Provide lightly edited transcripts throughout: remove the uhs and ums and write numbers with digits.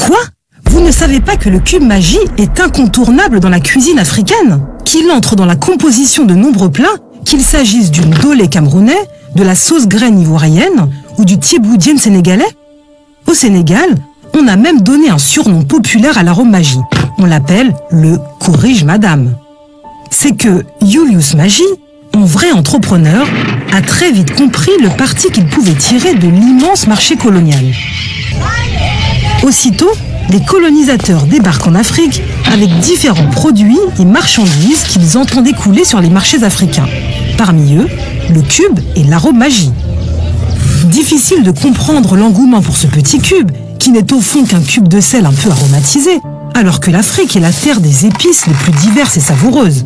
Quoi? Vous ne savez pas que le cube Maggi est incontournable dans la cuisine africaine? Qu'il entre dans la composition de nombreux plats, qu'il s'agisse du ndolé camerounais, de la sauce graine ivoirienne ou du thieboudienne sénégalais? Au Sénégal, on a même donné un surnom populaire à l'arôme Maggi. On l'appelle le corrige madame. C'est que Julius Maggi, un vrai entrepreneur, a très vite compris le parti qu'il pouvait tirer de l'immense marché colonial. Aussitôt, les colonisateurs débarquent en Afrique avec différents produits et marchandises qu'ils entendaient couler sur les marchés africains. Parmi eux, le cube et l'arôme Maggi. Difficile de comprendre l'engouement pour ce petit cube, qui n'est au fond qu'un cube de sel un peu aromatisé, alors que l'Afrique est la terre des épices les plus diverses et savoureuses.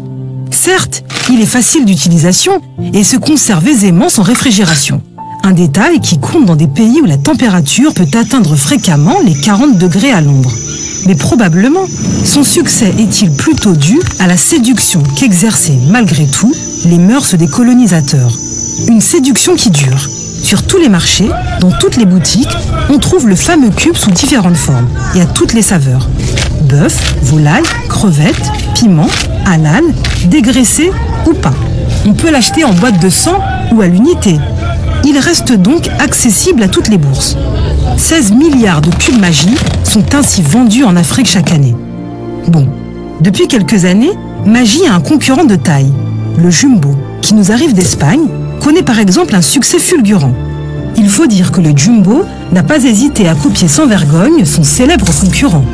Certes, il est facile d'utilisation et se conserve aisément sans réfrigération. Un détail qui compte dans des pays où la température peut atteindre fréquemment les 40 degrés à l'ombre. Mais probablement, son succès est-il plutôt dû à la séduction qu'exerçaient malgré tout les mœurs des colonisateurs. Une séduction qui dure. Sur tous les marchés, dans toutes les boutiques, on trouve le fameux cube sous différentes formes et à toutes les saveurs. Bœuf, volaille, crevettes, piment, halal, dégraissé ou pas. On peut l'acheter en boîte de 100 ou à l'unité. Il reste donc accessible à toutes les bourses. 16 milliards de cubes Maggi sont ainsi vendus en Afrique chaque année. Bon, depuis quelques années, Maggi a un concurrent de taille, le Jumbo, qui nous arrive d'Espagne, connaît par exemple un succès fulgurant. Il faut dire que le Jumbo n'a pas hésité à copier sans vergogne son célèbre concurrent.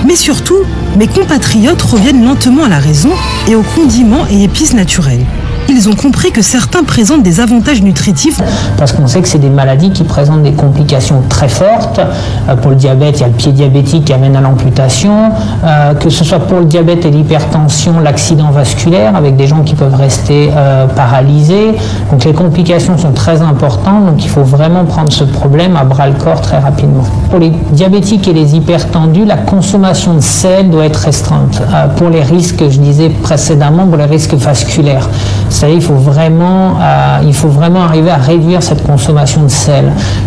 Mais surtout, mes compatriotes reviennent lentement à la raison et aux condiments et épices naturels. Ils ont compris que certains présentent des avantages nutritifs. Parce qu'on sait que c'est des maladies qui présentent des complications très fortes. Pour le diabète, il y a le pied diabétique qui amène à l'amputation. Que ce soit pour le diabète et l'hypertension, l'accident vasculaire, avec des gens qui peuvent rester paralysés. Donc les complications sont très importantes, donc il faut vraiment prendre ce problème à bras-le-corps très rapidement. Pour les diabétiques et les hypertendus, la consommation de sel doit être restreinte. Pour les risques, je disais précédemment, pour les risques vasculaires. C'est-à-dire qu'il faut vraiment arriver à réduire cette consommation de sel.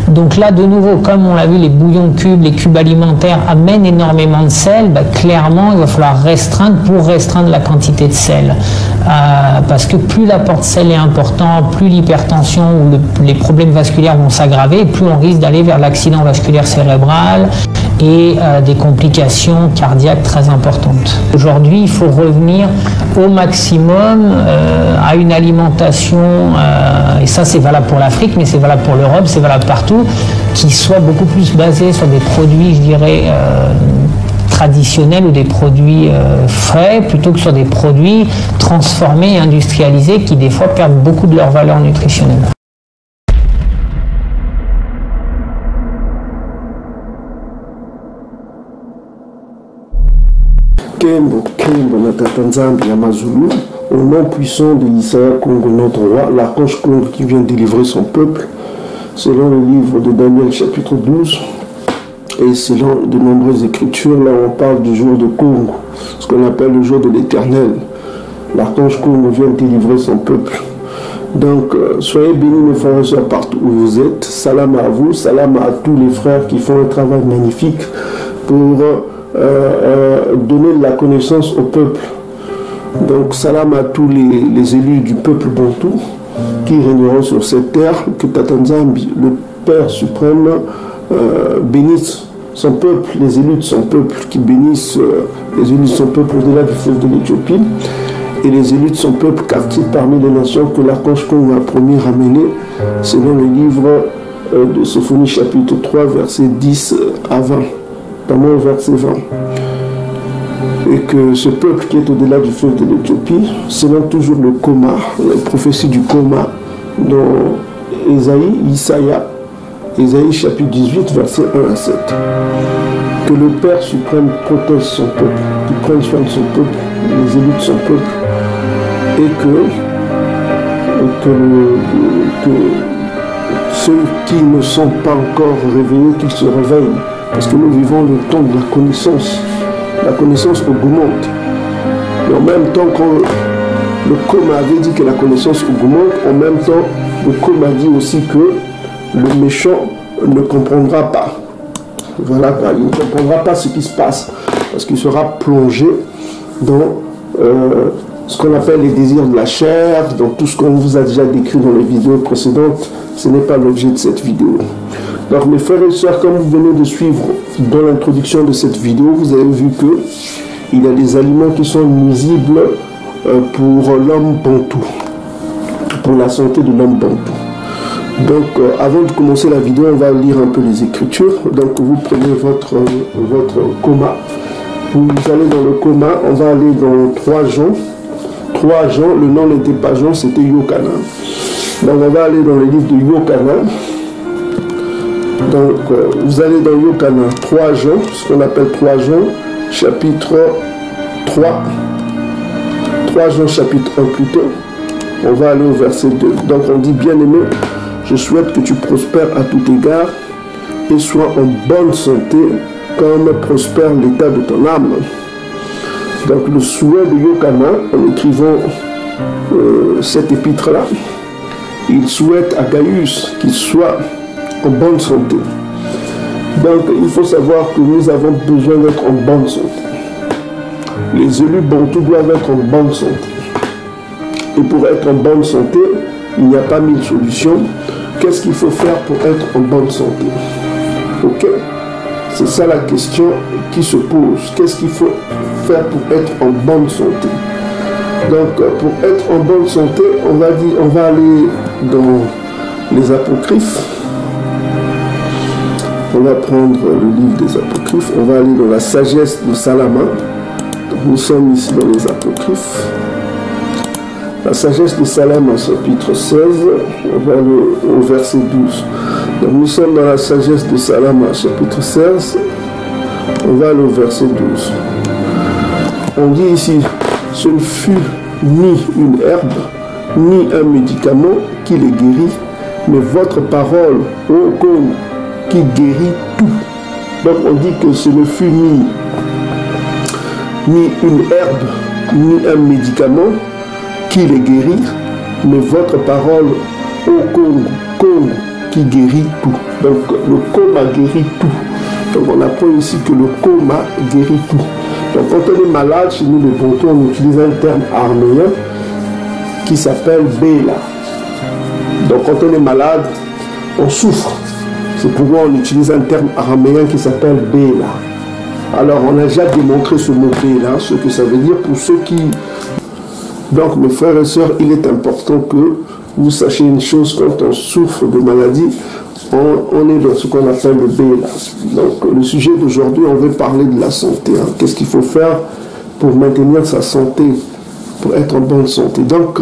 Donc là, de nouveau, comme on l'a vu, les bouillons cubes, les cubes alimentaires amènent énormément de sel. Clairement, il va falloir restreindre pour restreindre la quantité de sel. Parce que plus l'apport de sel est important, plus l'hypertension ou les problèmes vasculaires vont s'aggraver, plus on risque d'aller vers l'accident vasculaire cérébral et des complications cardiaques très importantes. Aujourd'hui, il faut revenir au maximum à une alimentation, et ça c'est valable pour l'Afrique, mais c'est valable pour l'Europe, c'est valable partout, qui soit beaucoup plus basée sur des produits, je dirais, traditionnels ou des produits frais, plutôt que sur des produits transformés et industrialisés qui des fois perdent beaucoup de leur valeur nutritionnelle. Kembo na Tata Nzambi ya Mazulu, au nom puissant de Isaiah Congo, notre roi, l'archange Congo qui vient délivrer son peuple, selon le livre de Daniel chapitre 12, et selon de nombreuses écritures, là on parle du jour de Congo, ce qu'on appelle le jour de l'Éternel. L'archange Congo vient délivrer son peuple. Donc, soyez bénis mes frères et sœurs partout où vous êtes. Salam à vous, salam à tous les frères qui font un travail magnifique pour donner de la connaissance au peuple. Donc salam à tous les élus du peuple bantou qui régneront sur cette terre, que Tata Nzambi, le Père suprême, bénisse son peuple, les élus de son peuple, qui bénissent les élus de son peuple au-delà du fleuve de l'Éthiopie, et les élus de son peuple quartier parmi les nations que l'archange Congo a promis ramener, selon le livre de Sophonie chapitre 3, versets 10 à 20. Notamment au verset 20. Et que ce peuple qui est au-delà du fleuve de l'Éthiopie, selon toujours le coma, la prophétie du coma, dans Ésaïe chapitre 18, verset 1 à 7. Que le Père suprême protège son peuple, qu'il prenne soin de son peuple, les élus de son peuple, et que ceux qui ne sont pas encore réveillés, qu'ils se réveillent. Parce que nous vivons le temps de la connaissance augmente. Et en même temps, quand le coma avait dit que la connaissance augmente, en même temps, le coma dit aussi que le méchant ne comprendra pas. Voilà, il ne comprendra pas ce qui se passe, parce qu'il sera plongé dans ce qu'on appelle les désirs de la chair, dans tout ce qu'on vous a déjà décrit dans les vidéos précédentes. Ce n'est pas l'objet de cette vidéo. Donc mes frères et sœurs, comme vous venez de suivre dans l'introduction de cette vidéo, vous avez vu que il y a des aliments qui sont nuisibles pour l'homme bantou, pour la santé de l'homme bantou. Donc avant de commencer la vidéo, on va lire un peu les Écritures. Donc vous prenez votre coma, vous allez dans le coma, on va aller dans 3 Jean. 3 Jean, le nom n'était pas Jean, c'était Yokana. Donc on va aller dans le livre de Yokana. Donc vous allez dans Yokana 3 Jean, ce qu'on appelle 3 Jean, chapitre 3. 3 Jean chapitre 1 plutôt. On va aller au verset 2. Donc on dit, bien-aimé, je souhaite que tu prospères à tout égard et sois en bonne santé comme prospère l'état de ton âme. Donc le souhait de Yokana, en écrivant cet épître-là, il souhaite à Gaius qu'il soit en bonne santé. Donc il faut savoir que nous avons besoin d'être en bonne santé. Les élus bantous doivent être en bonne santé. Et pour être en bonne santé, il n'y a pas 1000 solutions. Qu'est-ce qu'il faut faire pour être en bonne santé? Ok? C'est ça la question qui se pose. Qu'est-ce qu'il faut faire pour être en bonne santé? Donc, pour être en bonne santé, on va aller dans les apocryphes. On va prendre le livre des apocryphes. On va aller dans la sagesse de Salama. Donc, nous sommes ici dans les apocryphes. La sagesse de Salama, chapitre 16. On va aller au verset 12. Donc, nous sommes dans la sagesse de Salama, chapitre 16. On va aller au verset 12. On dit ici, ce ne fut ni une herbe, ni un médicament qui les guérit, mais votre parole, ô Congo, qui guérit tout. Donc on dit que ce ne fut ni une herbe, ni un médicament qui les guérit, mais votre parole, ô Congo, qui guérit tout. Donc le coma guérit tout. Donc on apprend ici que le coma guérit tout. Donc quand on est malade, chez nous les Bantous, on utilise un terme arméen qui s'appelle Béla. Donc quand on est malade, on souffre. C'est pourquoi on utilise un terme araméen qui s'appelle Béla. Alors on a déjà démontré ce mot Béla, ce que ça veut dire pour ceux qui... Donc mes frères et sœurs, il est important que vous sachiez une chose, quand on souffre de maladie, on est dans ce qu'on appelle le Béla. Donc le sujet d'aujourd'hui, on veut parler de la santé. Hein. Qu'est-ce qu'il faut faire pour maintenir sa santé, pour être en bonne santé? Donc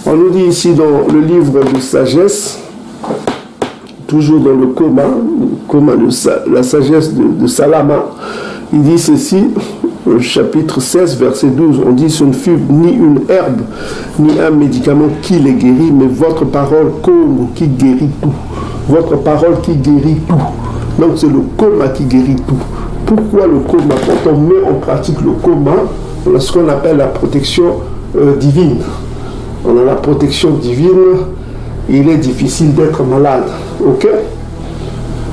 on nous dit ici dans le livre de sagesse, toujours dans le coma de la sagesse de Salama, il dit ceci, au chapitre 16, verset 12, on dit, ce ne fut ni une herbe, ni un médicament qui les guérit, mais votre parole Congo qui guérit tout. Votre parole qui guérit tout. Donc c'est le coma qui guérit tout. Pourquoi le coma? Quand on met en pratique le coma, on a ce qu'on appelle la protection divine. On a la protection divine. Il est difficile d'être malade. Ok?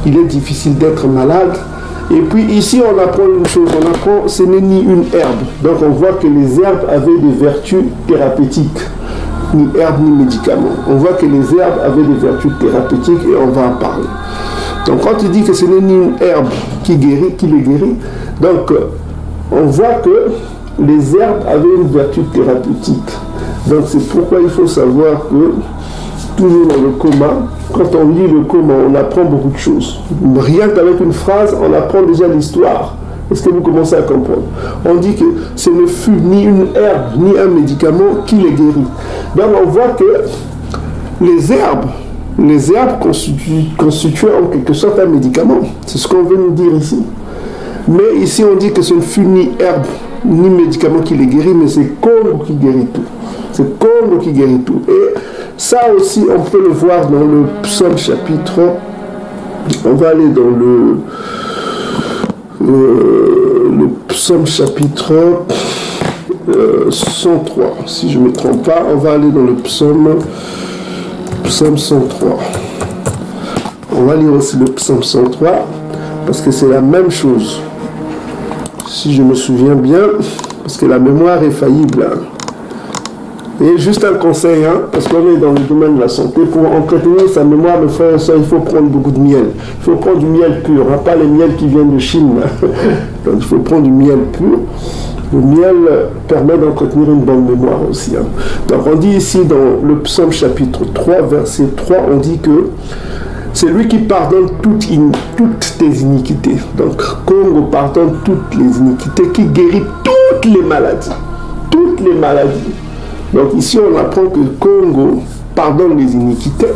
Il est difficile d'être malade. Et puis ici on apprend une chose. On apprend ce n'est ni une herbe. Donc on voit que les herbes avaient des vertus thérapeutiques. Ni herbe ni médicaments. On voit que les herbes avaient des vertus thérapeutiques et on va en parler. Donc quand il dit que ce n'est ni une herbe qui les guérit, donc on voit que les herbes avaient une vertu thérapeutique. Donc c'est pourquoi il faut savoir que toujours dans le coma, quand on lit le coma, on apprend beaucoup de choses. Rien qu'avec une phrase, on apprend déjà l'histoire. Est-ce que vous commencez à comprendre? On dit que ce ne fut ni une herbe, ni un médicament qui les guérit. Donc on voit que les herbes constituaient en quelque sorte un médicament. C'est ce qu'on veut nous dire ici. Mais ici on dit que ce ne fut ni herbe, ni médicament qui les guérit, mais c'est Congo qui guérit tout. C'est Congo qui guérit tout. Et ça aussi, on peut le voir dans le psaume chapitre. On va aller dans le psaume chapitre 103. Si je ne me trompe pas, on va aller dans le psaume 103. On va lire aussi le psaume 103. parce que c'est la même chose. Si je me souviens bien, parce que la mémoire est faillible. Hein. Et juste un conseil, hein, parce qu'on est dans le domaine de la santé, pour entretenir sa mémoire, mes frères et sœurs, il faut prendre beaucoup de miel. Il faut prendre du miel pur, hein, pas les miels qui viennent de Chine. Donc il faut prendre du miel pur. Le miel permet d'entretenir une bonne mémoire aussi. Hein. Donc on dit ici dans le psaume chapitre 3, verset 3, on dit que c'est lui qui pardonne toutes tes iniquités. Donc Congo pardonne toutes les iniquités, qui guérit toutes les maladies. Toutes les maladies. Donc ici on apprend que Congo pardonne les iniquités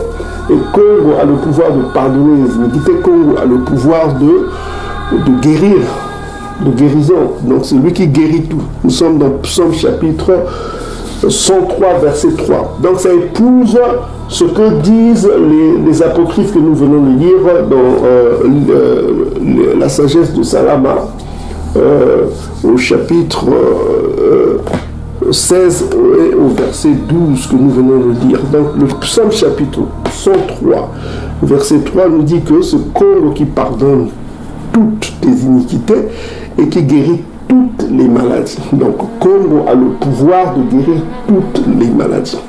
et Congo a le pouvoir de pardonner les iniquités. Congo a le pouvoir de guérir, de guérison. Donc c'est lui qui guérit tout. Nous sommes dans Psaume chapitre 103 verset 3. Donc ça épouse ce que disent les apocryphes que nous venons de lire dans la sagesse de Salama au chapitre 16 et au verset 12 que nous venons de lire. Donc le psaume chapitre 103 verset 3 nous dit que c'est Congo qui pardonne toutes tes iniquités et qui guérit toutes les maladies. Donc Congo a le pouvoir de guérir toutes les maladies.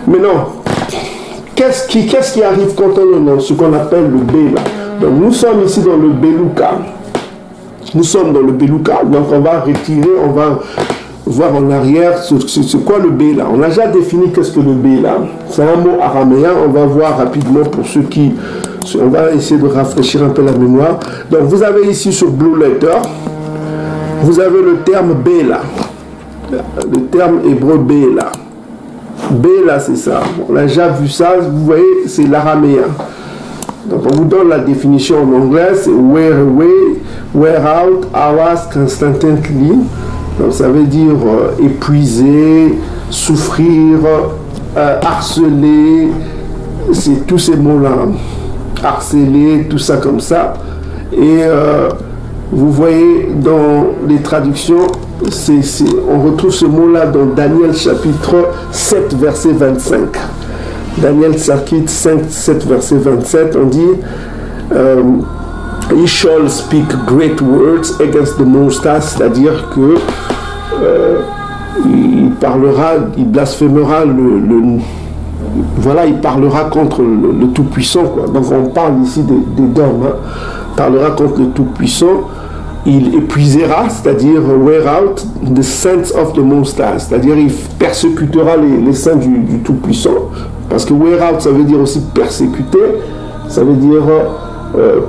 Maintenant, qu'est-ce qui arrive quand on est dans ce qu'on appelle le Béla? Donc nous sommes ici dans le Beluka. Nous sommes dans le Beluka, donc on va retirer, on va voir en arrière c'est quoi le Béla. On a déjà défini qu'est-ce que le Béla. C'est un mot araméen, on va voir rapidement pour ceux qui... On va essayer de rafraîchir un peu la mémoire. Donc vous avez ici sur Blue Letter, vous avez le terme Béla. Le terme hébreu Béla. Béla, c'est ça. On a déjà vu ça, vous voyez, c'est l'araméen. Donc on vous donne la définition en anglais, c'est wear away, wear out, harass constantly. Donc ça veut dire épuiser, souffrir, harceler, c'est tous ces mots-là. Harceler, tout ça comme ça. Et vous voyez dans les traductions, on retrouve ce mot-là dans Daniel chapitre 7, verset 25. Daniel chapitre 7, verset 27, on dit He shall speak great words against the Most High, c'est-à-dire que il parlera, il blasphémera voilà, il parlera contre le Tout-Puissant, quoi. Donc on parle ici des dômes, hein. Il parlera contre le Tout-Puissant, il épuisera, c'est-à-dire wear out the saints of the Most High, c'est-à-dire il persécutera les saints du Tout-Puissant, parce que wear out ça veut dire aussi persécuter, ça veut dire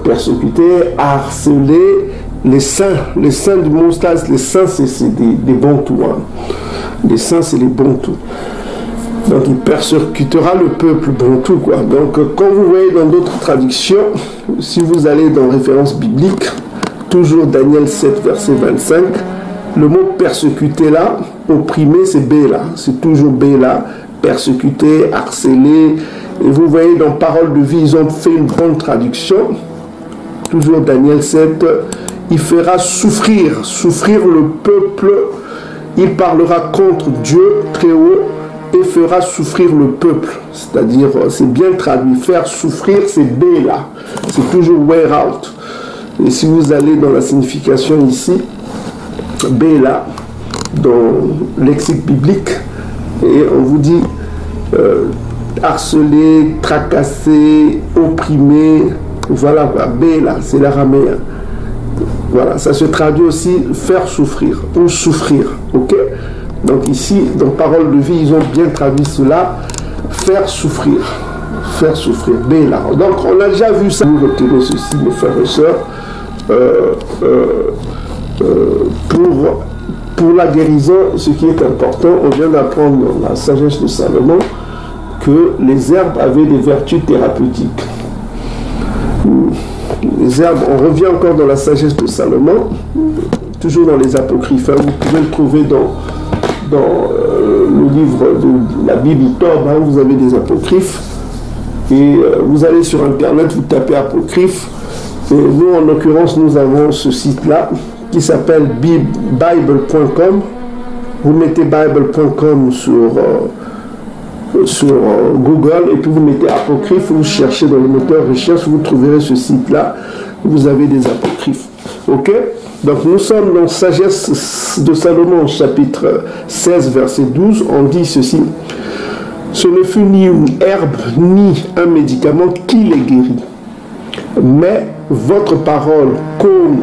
persécuter, harceler les saints du Most High. Les saints c'est des Bantous, hein. Les saints c'est les Bantous. Donc il persécutera le peuple bantou, quoi. Donc quand vous voyez dans d'autres traductions, si vous allez dans référence biblique, toujours Daniel 7 verset 25, le mot persécuter là, opprimer, c'est Béla, c'est toujours Béla, persécuter, harceler. Et vous voyez dans Parole de vie, ils ont fait une bonne traduction, toujours Daniel 7, il fera souffrir le peuple, il parlera contre Dieu très haut, et fera souffrir le peuple. C'est-à-dire, c'est bien traduit. Faire souffrir, c'est Béla. C'est toujours wear out. Et si vous allez dans la signification ici, Béla, dans le lexique biblique, et on vous dit harceler, tracasser, opprimer, voilà, Béla, c'est l'araméen. Voilà, ça se traduit aussi faire souffrir ou souffrir, ok? Donc ici, dans Parole de vie, ils ont bien traduit cela, faire souffrir, Béla. Donc on a déjà vu ça. Vous retenez ceci, mes frères et sœurs, pour la guérison, ce qui est important, on vient d'apprendre dans la sagesse de Salomon que les herbes avaient des vertus thérapeutiques. Les herbes, on revient encore dans la sagesse de Salomon, toujours dans les apocryphes, hein, vous pouvez le trouver dans le livre de la Bible Tob, hein, vous avez des apocryphes, et vous allez sur internet, vous tapez apocryphe, et nous en l'occurrence nous avons ce site là qui s'appelle bible.com. Vous mettez bible.com sur Google et puis vous mettez apocryphe, vous cherchez dans le moteur recherche, vous trouverez ce site là. vous avez des apocryphes. Ok? Donc nous sommes dans Sagesse de Salomon, chapitre 16, verset 12. On dit ceci. Ce ne fut ni une herbe, ni un médicament qui les guérit, mais votre parole comme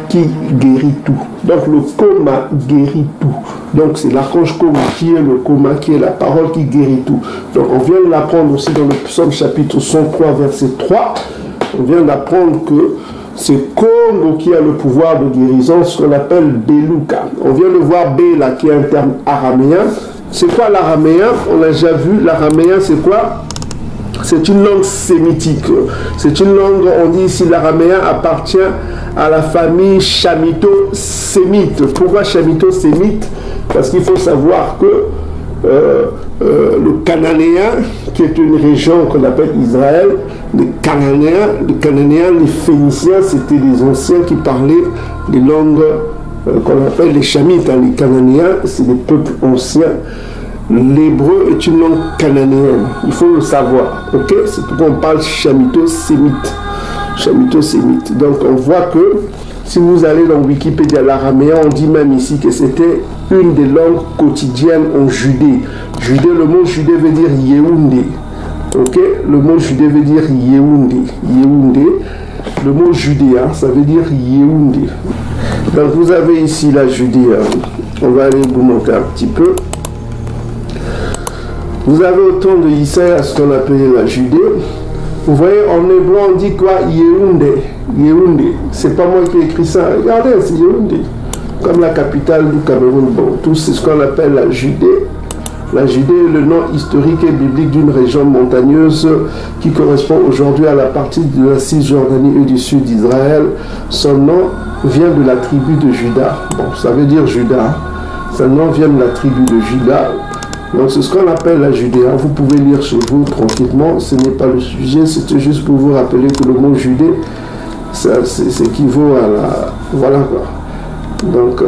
qui guérit tout. Donc le coma guérit tout. Donc c'est l'archange coma qui est le coma, qui est la parole qui guérit tout. Donc on vient de l'apprendre aussi dans le psaume chapitre 103, verset 3. On vient d'apprendre que c'est Congo qui a le pouvoir de guérison, ce qu'on appelle Beluka. On vient de voir Bela qui est un terme araméen. C'est quoi l'araméen? On l'a déjà vu. L'araméen, c'est quoi? C'est une langue sémitique. C'est une langue, on dit ici, l'araméen appartient à la famille chamito-sémite. Pourquoi chamito-sémite? Parce qu'il faut savoir que le cananéen, qui est une région qu'on appelle Israël, les Cananéens, les Phéniciens, c'était des anciens qui parlaient des langues qu'on appelle les Chamites. Les Cananéens, c'est des peuples anciens. L'hébreu est une langue cananéenne, il faut le savoir. Ok, c'est pourquoi on parle chamito-sémite. Chamito-sémite. Donc on voit que si vous allez dans Wikipédia, l'araméen, on dit même ici que c'était une des langues quotidiennes en Judée. Judée, le mot Judée veut dire Yehoundé. Ok, le mot Judée veut dire Yehoundé. Yehoundé. Le mot Judée, ça veut dire Yehoundé. Donc vous avez ici la Judée. On va aller vous montrer un petit peu. Vous avez au temps de Isaïe ce qu'on appelait la Judée. Vous voyez, en hébreu, on dit quoi? Yehoundé. Yehoundé. C'est pas moi qui ai écrit ça. Regardez, c'est Yehoundé. Comme la capitale du Cameroun. Bon, tout c'est ce qu'on appelle la Judée. La Judée est le nom historique et biblique d'une région montagneuse qui correspond aujourd'hui à la partie de la Cisjordanie et du sud d'Israël. Son nom vient de la tribu de Juda. Bon, ça veut dire Juda. Son nom vient de la tribu de Juda. Donc c'est ce qu'on appelle la Judée. Vous pouvez lire chez vous tranquillement. Ce n'est pas le sujet. C'était juste pour vous rappeler que le mot Judée, ça équivaut à la... Voilà quoi. Donc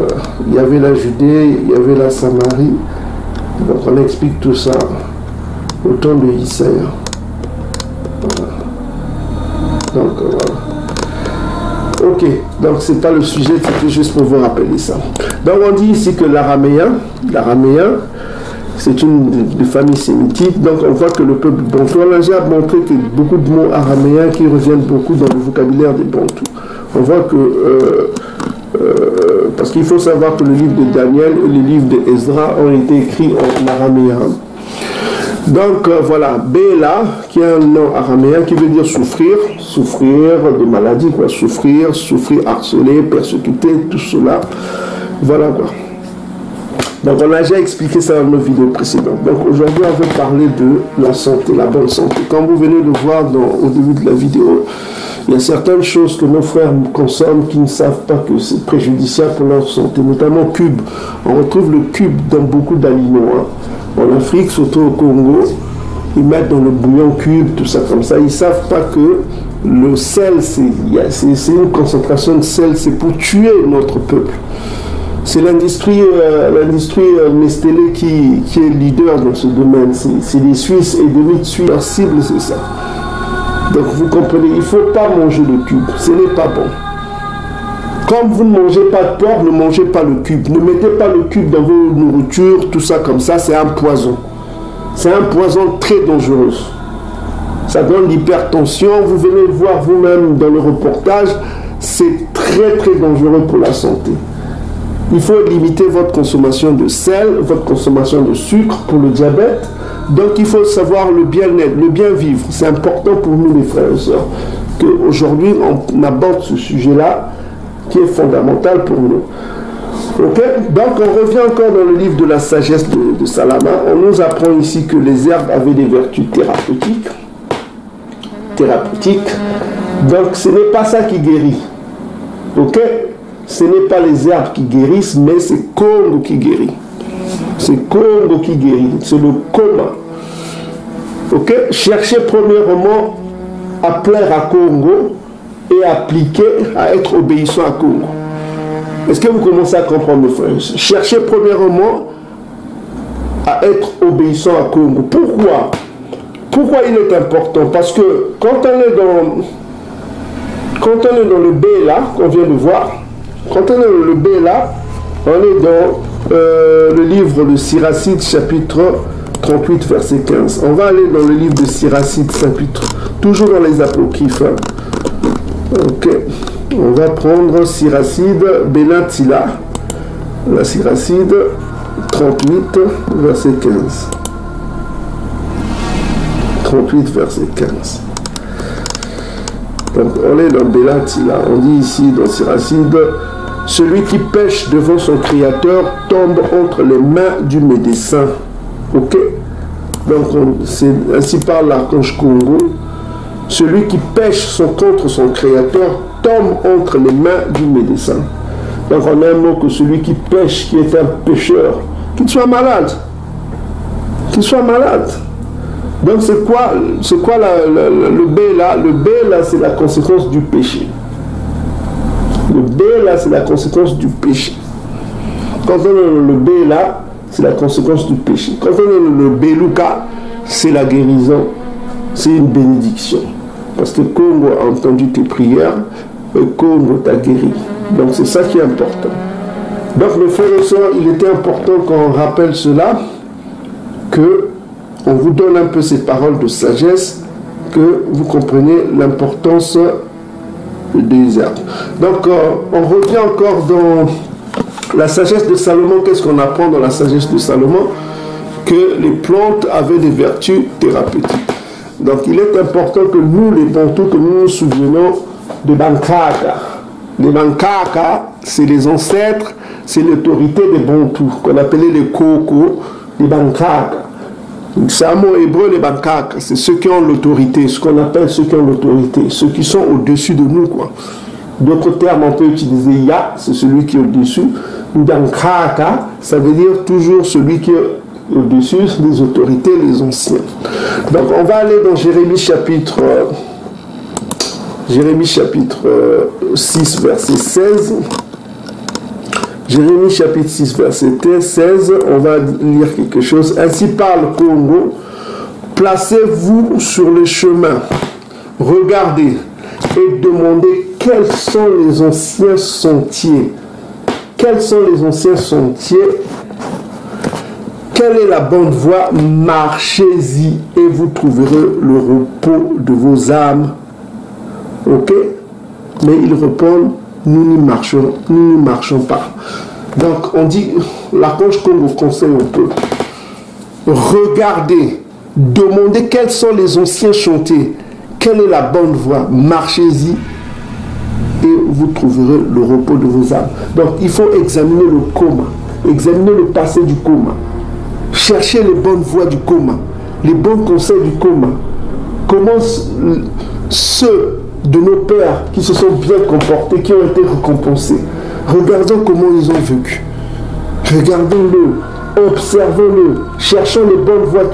il y avait la Judée, il y avait la Samarie. Donc on explique tout ça au temps de Isaïe. Voilà. Donc voilà. Ok, donc c'est pas le sujet, c'était juste pour vous rappeler ça. Donc on dit ici que l'araméen, c'est une des familles sémitiques. Donc on voit que le peuple bantou, on a déjà montré que beaucoup de mots araméens qui reviennent beaucoup dans le vocabulaire des bantous. On voit que parce qu'il faut savoir que le livre de Daniel et le livre de Ezra ont été écrits en araméen. Donc voilà, Béla, qui est un nom araméen qui veut dire souffrir, souffrir de maladies, quoi, souffrir, harcelé, persécuté, tout cela. Voilà quoi. Donc on a déjà expliqué ça dans nos vidéos précédentes. Donc aujourd'hui on veut parler de la santé, la bonne santé. Comme vous venez de voir au début de la vidéo, il y a certaines choses que nos frères consomment qui ne savent pas que c'est préjudiciable pour leur santé, notamment cube. On retrouve le cube dans beaucoup d'aliments. En Afrique, surtout au Congo, ils mettent dans le bouillon cube, tout ça comme ça. Ils ne savent pas que le sel, c'est une concentration de sel, c'est pour tuer notre peuple. C'est l'industrie Nestlé qui est leader dans ce domaine. C'est les Suisses et demi de Suisse. Leur cible, c'est ça. Donc vous comprenez, il ne faut pas manger le cube. Ce n'est pas bon. Comme vous ne mangez pas de porc, ne mangez pas le cube. Ne mettez pas le cube dans vos nourritures, tout ça comme ça, c'est un poison. C'est un poison très dangereux. Ça donne l'hypertension. Vous venez le voir vous-même dans le reportage. C'est très très dangereux pour la santé. Il faut limiter votre consommation de sel, votre consommation de sucre pour le diabète. Donc il faut savoir le bien-être, le bien-vivre. C'est important pour nous les frères et sœurs qu'aujourd'hui on aborde ce sujet-là qui est fondamental pour nous. Okay? Donc on revient encore dans le livre de la sagesse de Salomon. On nous apprend ici que les herbes avaient des vertus thérapeutiques. Donc ce n'est pas ça qui guérit. Ok? Ce n'est pas les herbes qui guérissent, mais c'est Congo qui guérit. C'est Congo qui guérit. C'est le coma. Ok? Cherchez premièrement à plaire à Congo et appliquer à être obéissant à Congo. Est-ce que vous commencez à comprendre, mes frères? Cherchez premièrement à être obéissant à Congo. Pourquoi? Pourquoi il est important? Parce que quand on est Quand on est dans le B là, qu'on vient de voir, quand on est dans le B là, on est dans le livre de Siracide, chapitre 38, verset 15. On va aller dans le livre de Siracide, chapitre, toujours dans les apocryphes. Ok. On va prendre Siracide, Benatila. La Siracide, 38, verset 15. 38, verset 15. Donc, on est dans Benatila. On dit ici, dans Siracide, celui qui pêche devant son Créateur tombe entre les mains du médecin. Ok? Donc, c'est ainsi parle l'archange Congo. Celui qui pêche contre son Créateur tombe entre les mains du médecin. Donc, on a un mot que celui qui pêche, qui est un pécheur, qu'il soit malade. Qu'il soit malade. Donc, c'est quoi le B là? Le B là, c'est la conséquence du péché. Le B là, c'est la conséquence du péché. Quand on est le B là, c'est la conséquence du péché. Quand on est le B Luka, c'est la guérison. C'est une bénédiction. Parce que Congo a entendu tes prières, et Congo t'a guéri. Donc c'est ça qui est important. Donc mes frères et sœurs, il était important qu'on rappelle cela, que on vous donne un peu ces paroles de sagesse, que vous compreniez l'importance des herbes. Donc on revient encore dans la sagesse de Salomon. Qu'est-ce qu'on apprend dans la sagesse de Salomon? Que les plantes avaient des vertus thérapeutiques. Donc il est important que nous, les Bantous, que nous nous souvenons de Bankaka. Les Bankaka, c'est les ancêtres, c'est l'autorité des Bantous, qu'on appelait les Koko, les Bankaka. C'est un mot hébreu, les Bankaka, c'est ceux qui ont l'autorité, ce qu'on appelle ceux qui ont l'autorité, ceux qui sont au-dessus de nous, quoi. D'autres termes, on peut utiliser Ya, c'est celui qui est au-dessus. Bankaka, ça veut dire toujours celui qui est au-dessus des autorités, les anciens. Donc on va aller dans Jérémie chapitre 6 verset 16. Jérémie chapitre 6 verset 16, on va lire quelque chose. Ainsi parle Congo, placez-vous sur le chemin, regardez et demandez quels sont les anciens sentiers. Quels sont les anciens sentiers? Quelle est la bonne voie? Marchez-y et vous trouverez le repos de vos âmes. Ok? Mais ils répondent, nous n'y marchons pas. Donc on dit, l'archange Congo conseille au peuple, regardez, demandez quels sont les anciens chantiers, quelle est la bonne voie, marchez-y et vous trouverez le repos de vos âmes. Donc il faut examiner le coma, examiner le passé du coma. Chercher les bonnes voies du coma, les bons conseils du coma. Comment ceux de nos pères qui se sont bien comportés, qui ont été récompensés, regardons comment ils ont vécu. Regardons-le, observons-le, cherchons les bonnes voies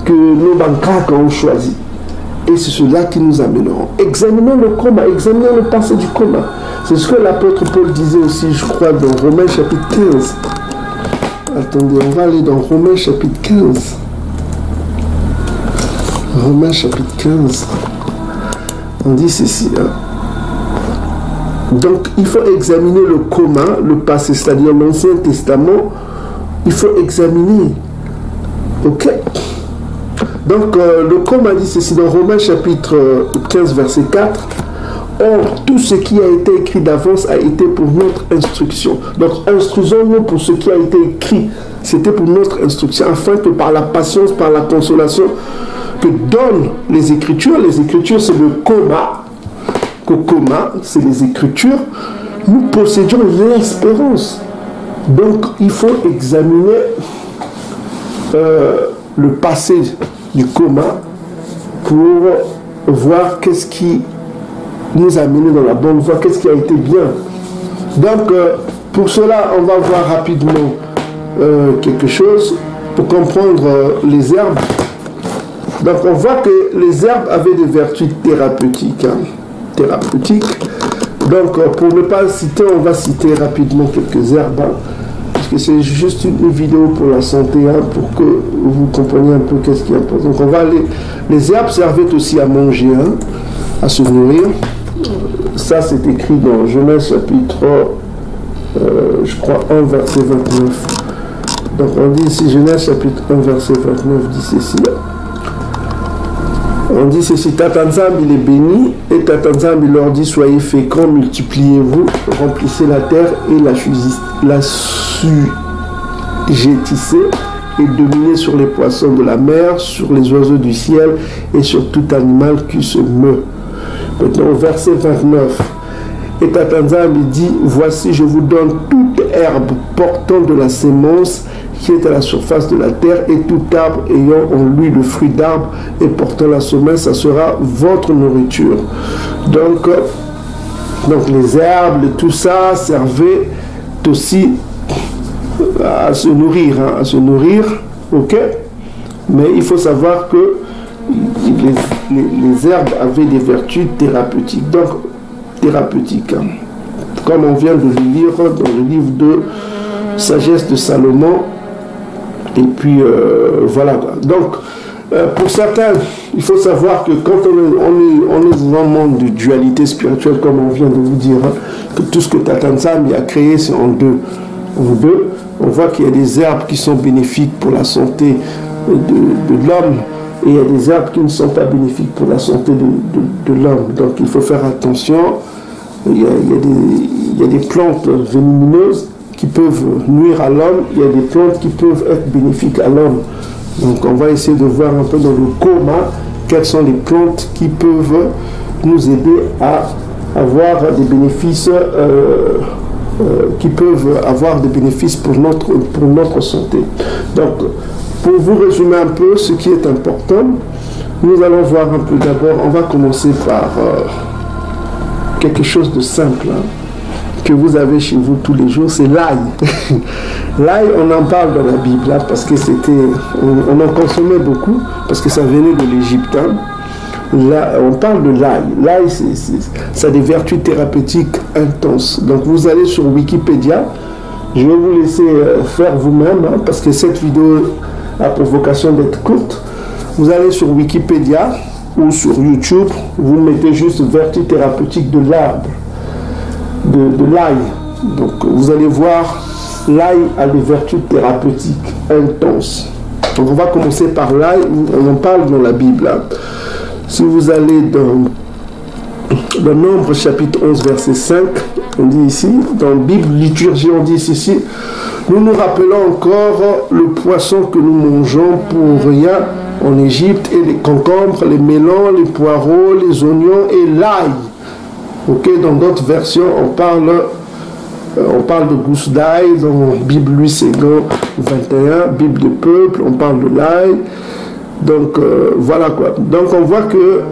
que nos bancaires ont choisies. Et c'est cela qui nous amèneront. Examinons le coma, examinons le passé du coma. C'est ce que l'apôtre Paul disait aussi, je crois, dans Romains chapitre 15. Attendez, on va aller dans Romains chapitre 15. Romains chapitre 15. On dit ceci. Hein. Donc, il faut examiner le coma, le passé, c'est-à-dire l'Ancien Testament. Il faut examiner. Ok? Donc, le coma dit ceci dans Romains chapitre 15, verset 4. Or, tout ce qui a été écrit d'avance a été pour notre instruction. Donc, instruisons-nous pour ce qui a été écrit. C'était pour notre instruction, afin que par la patience, par la consolation que donnent les Écritures c'est le coma. Le coma, c'est les Écritures. Nous possédions l'espérance. Donc, il faut examiner le passé du coma pour voir qu'est-ce qui nous a menés dans la bonne voie, qu'est-ce qui a été bien. Donc, pour cela, on va voir rapidement quelque chose pour comprendre les herbes. Donc, on voit que les herbes avaient des vertus thérapeutiques. Hein, thérapeutiques. Donc, pour ne pas citer, on va citer rapidement quelques herbes. Hein, parce que c'est juste une vidéo pour la santé, hein, pour que vous compreniez un peu qu'est-ce qui est important. Donc, on va aller. Les herbes servaient aussi à manger, hein, à se nourrir. Ça, c'est écrit dans Genèse chapitre, je crois, 1, verset 29. Donc, on dit ici, Genèse chapitre 1, verset 29, dit ceci. On dit ceci, Tatanzam, il est béni, et Tatanzam, il leur dit, soyez féconds, multipliez-vous, remplissez la terre et la sujettissez, et dominez sur les poissons de la mer, sur les oiseaux du ciel, et sur tout animal qui se meut. Maintenant, au verset 29, et Tatanzam, il dit, voici, je vous donne toute herbe portant de la sémence, qui est à la surface de la terre, et tout arbre ayant en lui le fruit d'arbre et portant la semence, ça sera votre nourriture. Donc les herbes, tout ça servait aussi à se nourrir, ok? Mais il faut savoir que les herbes avaient des vertus thérapeutiques, comme on vient de le lire dans le livre de Sagesse de Salomon. Et puis, voilà. Donc, pour certains, il faut savoir que quand on est dans un monde de dualité spirituelle, comme on vient de vous dire, que tout ce que Tatanzam a créé, c'est en deux. On voit qu'il y a des herbes qui sont bénéfiques pour la santé de l'homme, et il y a des herbes qui ne sont pas bénéfiques pour la santé de l'homme. Donc, il faut faire attention. Il y a des plantes vénénineuses qui peuvent nuire à l'homme, il y a des plantes qui peuvent être bénéfiques à l'homme. Donc on va essayer de voir un peu dans le coma quelles sont les plantes qui peuvent nous aider à avoir des bénéfices, pour notre santé. Donc pour vous résumer un peu ce qui est important, nous allons voir un peu d'abord, on va commencer par quelque chose de simple, que vous avez chez vous tous les jours, c'est l'ail. L'ail, on en parle dans la Bible, là, parce que on en consommait beaucoup, parce que ça venait de l'Égypte. Là, on parle de l'ail. L'ail, ça a des vertus thérapeutiques intenses. Donc, vous allez sur Wikipédia. Je vais vous laisser faire vous-même, parce que cette vidéo a pour vocation d'être courte. Vous allez sur Wikipédia ou sur YouTube, vous mettez juste vertus thérapeutiques de l'arbre. De l'ail. Donc vous allez voir, l'ail a des vertus thérapeutiques intenses. Donc on va commencer par l'ail, on en parle dans la Bible. Si vous allez dans Nombre chapitre 11 verset 5, on dit ici, dans Bible liturgie, on dit ici, nous nous rappelons encore le poisson que nous mangeons pour rien en Égypte, et les concombres, les melons, les poireaux, les oignons et l'ail. Ok, dans d'autres versions, on parle de gousse d'ail, dans Bible Louis Séguin 21, Bible de peuple, on parle de l'ail. Donc, voilà quoi. Donc, on voit que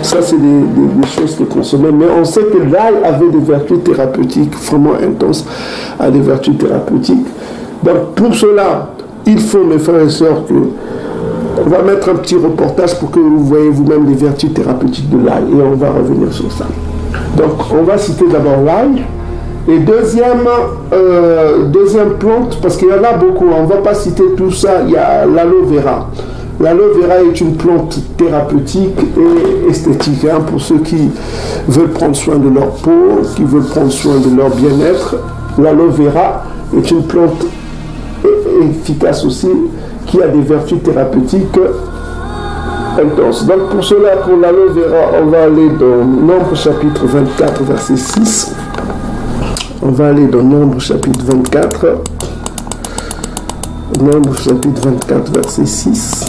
ça, c'est des choses que consommer. Mais on sait que l'ail avait des vertus thérapeutiques vraiment intenses, a des vertus thérapeutiques. Donc, pour cela, il faut, mes frères et sœurs, que on va mettre un petit reportage pour que vous voyez vous-même les vertus thérapeutiques de l'ail. Et on va revenir sur ça. Donc, on va citer d'abord l'ail. Et deuxième plante, parce qu'il y en a beaucoup, on ne va pas citer tout ça, il y a l'aloe vera. L'aloe vera est une plante thérapeutique et esthétique, pour ceux qui veulent prendre soin de leur peau, qui veulent prendre soin de leur bien-être. L'aloe vera est une plante efficace aussi, qui a des vertus thérapeutiques intenses. Donc pour cela, pour l'aloe vera, on va aller dans Nombre chapitre 24, verset 6. On va aller dans Nombre chapitre 24. Nombre chapitre 24, verset 6.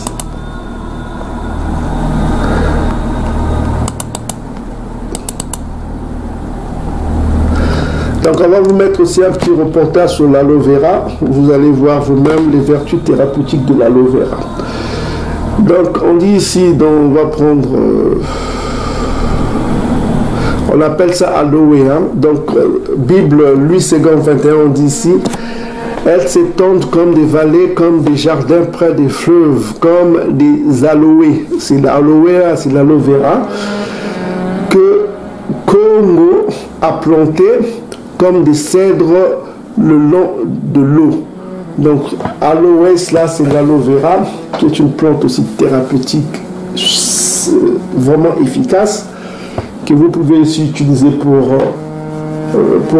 Donc on va vous mettre aussi un petit reportage sur l'aloe vera. Vous allez voir vous-même les vertus thérapeutiques de l'aloe vera. Donc on dit ici, donc on va prendre, on appelle ça aloe. Donc Bible Louis Séguin 21, on dit ici, elles s'étendent comme des vallées, comme des jardins près des fleuves, comme des aloés. C'est l'aloe, c'est l'aloe vera que Congo a planté comme des cèdres le long de l'eau. Donc, aloès, là, c'est l'aloe vera, qui est une plante aussi thérapeutique, vraiment efficace. que vous pouvez aussi utiliser pour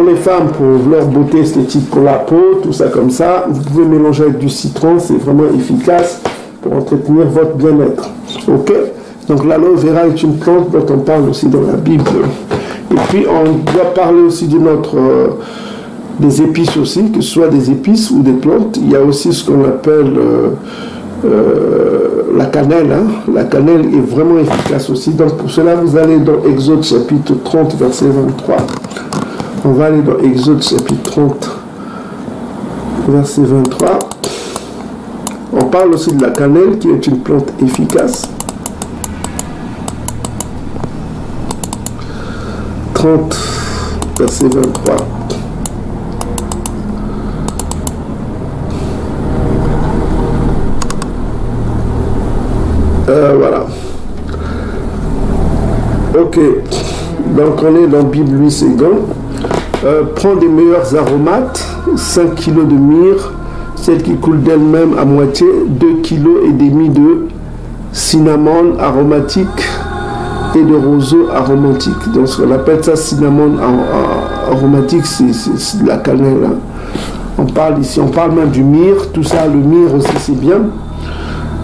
les femmes, pour leur beauté esthétique, pour la peau, tout ça comme ça. Vous pouvez mélanger avec du citron, c'est vraiment efficace pour entretenir votre bien-être. Ok? Donc l'aloe vera est une plante dont on parle aussi dans la Bible. Et puis on doit parler aussi des épices aussi, que ce soit des épices ou des plantes. Il y a aussi ce qu'on appelle la cannelle. Hein. La cannelle est vraiment efficace aussi. Donc pour cela, vous allez dans Exode chapitre 30, verset 23. On va aller dans Exode chapitre 30, verset 23. On parle aussi de la cannelle qui est une plante efficace. 30, verset 23. Voilà. Ok. Donc on est dans Bible 8 secondes. Prends des meilleurs aromates, 5 kg de myrrhe, celle qui coule d'elle-même à moitié, 2,5 kg de cinnamon aromatique et de roseau aromatique. Donc ce qu'on appelle ça cinnamon aromatique, c'est de la cannelle. Hein. On parle ici, on parle même du myrrhe, tout ça, le myrrhe aussi c'est bien.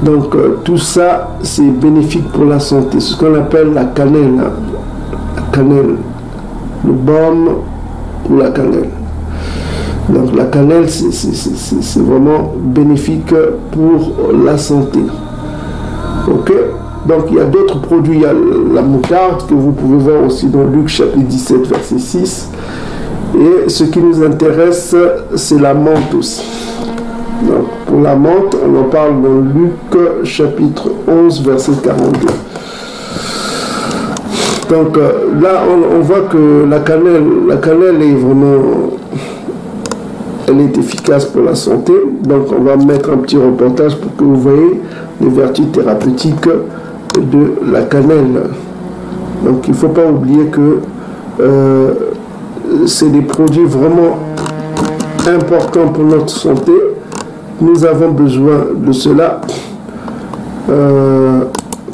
Donc tout ça c'est bénéfique pour la santé, c'est ce qu'on appelle la cannelle. Hein. La cannelle, le baume ou la cannelle. Donc la cannelle c'est vraiment bénéfique pour la santé. Ok? Donc il y a d'autres produits, il y a la moutarde que vous pouvez voir aussi dans Luc chapitre 17 verset 6. Et ce qui nous intéresse c'est la menthe aussi. Donc pour la menthe on en parle dans Luc chapitre 11 verset 42. Donc là on voit que la cannelle est vraiment, elle est efficace pour la santé. Donc on va mettre un petit reportage pour que vous voyez les vertus thérapeutiques de la cannelle. Donc il ne faut pas oublier que c'est des produits vraiment importants pour notre santé. Nous avons besoin de cela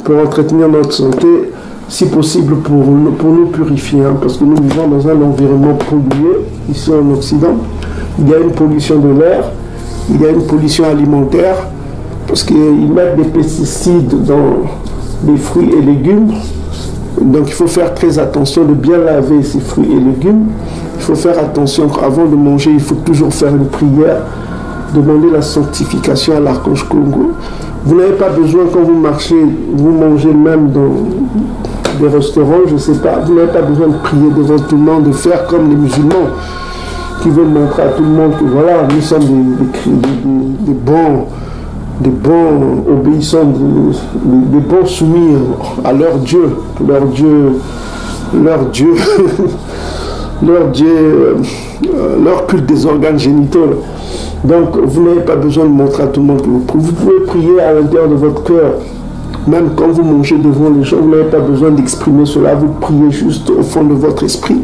pour entretenir notre santé, si possible pour nous purifier, hein, parce que nous vivons dans un environnement pollué ici en Occident. Il y a une pollution de l'air, il y a une pollution alimentaire, parce qu'ils mettent des pesticides dans les fruits et légumes. Donc il faut faire très attention de bien laver ces fruits et légumes. Il faut faire attention qu'avant de manger, il faut toujours faire une prière, demander la sanctification à l'archange Congo. Vous n'avez pas besoin, quand vous marchez, vous mangez même dans des restaurants, je ne sais pas, vous n'avez pas besoin de prier devant tout le monde, de faire comme les musulmans qui veulent montrer à tout le monde que voilà, nous sommes des bons obéissants, des bons soumis à leur Dieu, leur culte des organes génitaux. Donc vous n'avez pas besoin de montrer à tout le monde que vous pouvez prier à l'intérieur de votre cœur. Même quand vous mangez devant les gens, vous n'avez pas besoin d'exprimer cela, vous priez juste au fond de votre esprit.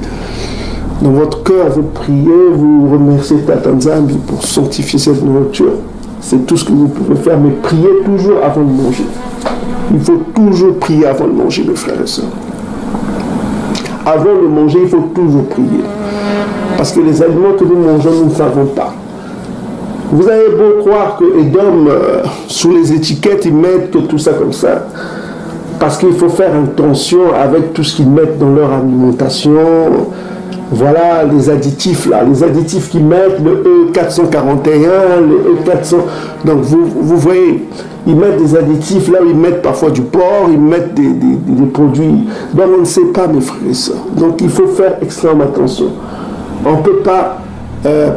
Dans votre cœur, vous priez, vous remerciez Tata Nzambi pour sanctifier cette nourriture. C'est tout ce que vous pouvez faire, mais priez toujours avant de manger. Il faut toujours prier avant de manger, mes frères et sœurs. Avant de manger, il faut toujours prier. Parce que les aliments que nous mangeons, nous ne savons pas. Vous avez beau croire que les hommes, sous les étiquettes, ils mettent tout ça comme ça. Parce qu'il faut faire attention avec tout ce qu'ils mettent dans leur alimentation. Voilà les additifs là, les additifs qu'ils mettent, le E441, le E400. Donc vous voyez, ils mettent des additifs là où ils mettent parfois du porc, ils mettent des produits. Donc on ne sait pas, mes frères et sœurs. Donc il faut faire extrêmement attention. On ne peut pas,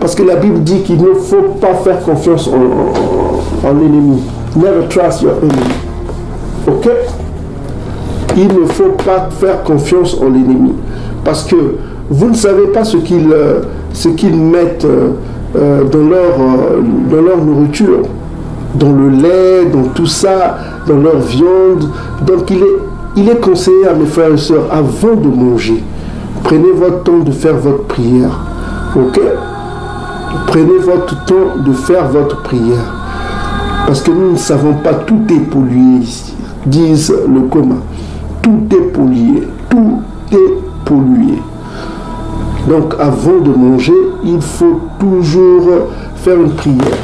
parce que la Bible dit qu'il ne faut pas faire confiance en l'ennemi. Never trust your enemy. Ok? Il ne faut pas faire confiance en l'ennemi. Parce que vous ne savez pas ce qu'ils mettent dans leur nourriture, dans le lait, dans tout ça, dans leur viande. Donc il est conseillé à mes frères et sœurs, avant de manger, prenez votre temps de faire votre prière. Ok? Prenez votre temps de faire votre prière. Parce que nous ne savons pas, tout est pollué ici, disent le commun. Tout est pollué, tout été pollué. Donc avant de manger, il faut toujours faire une prière.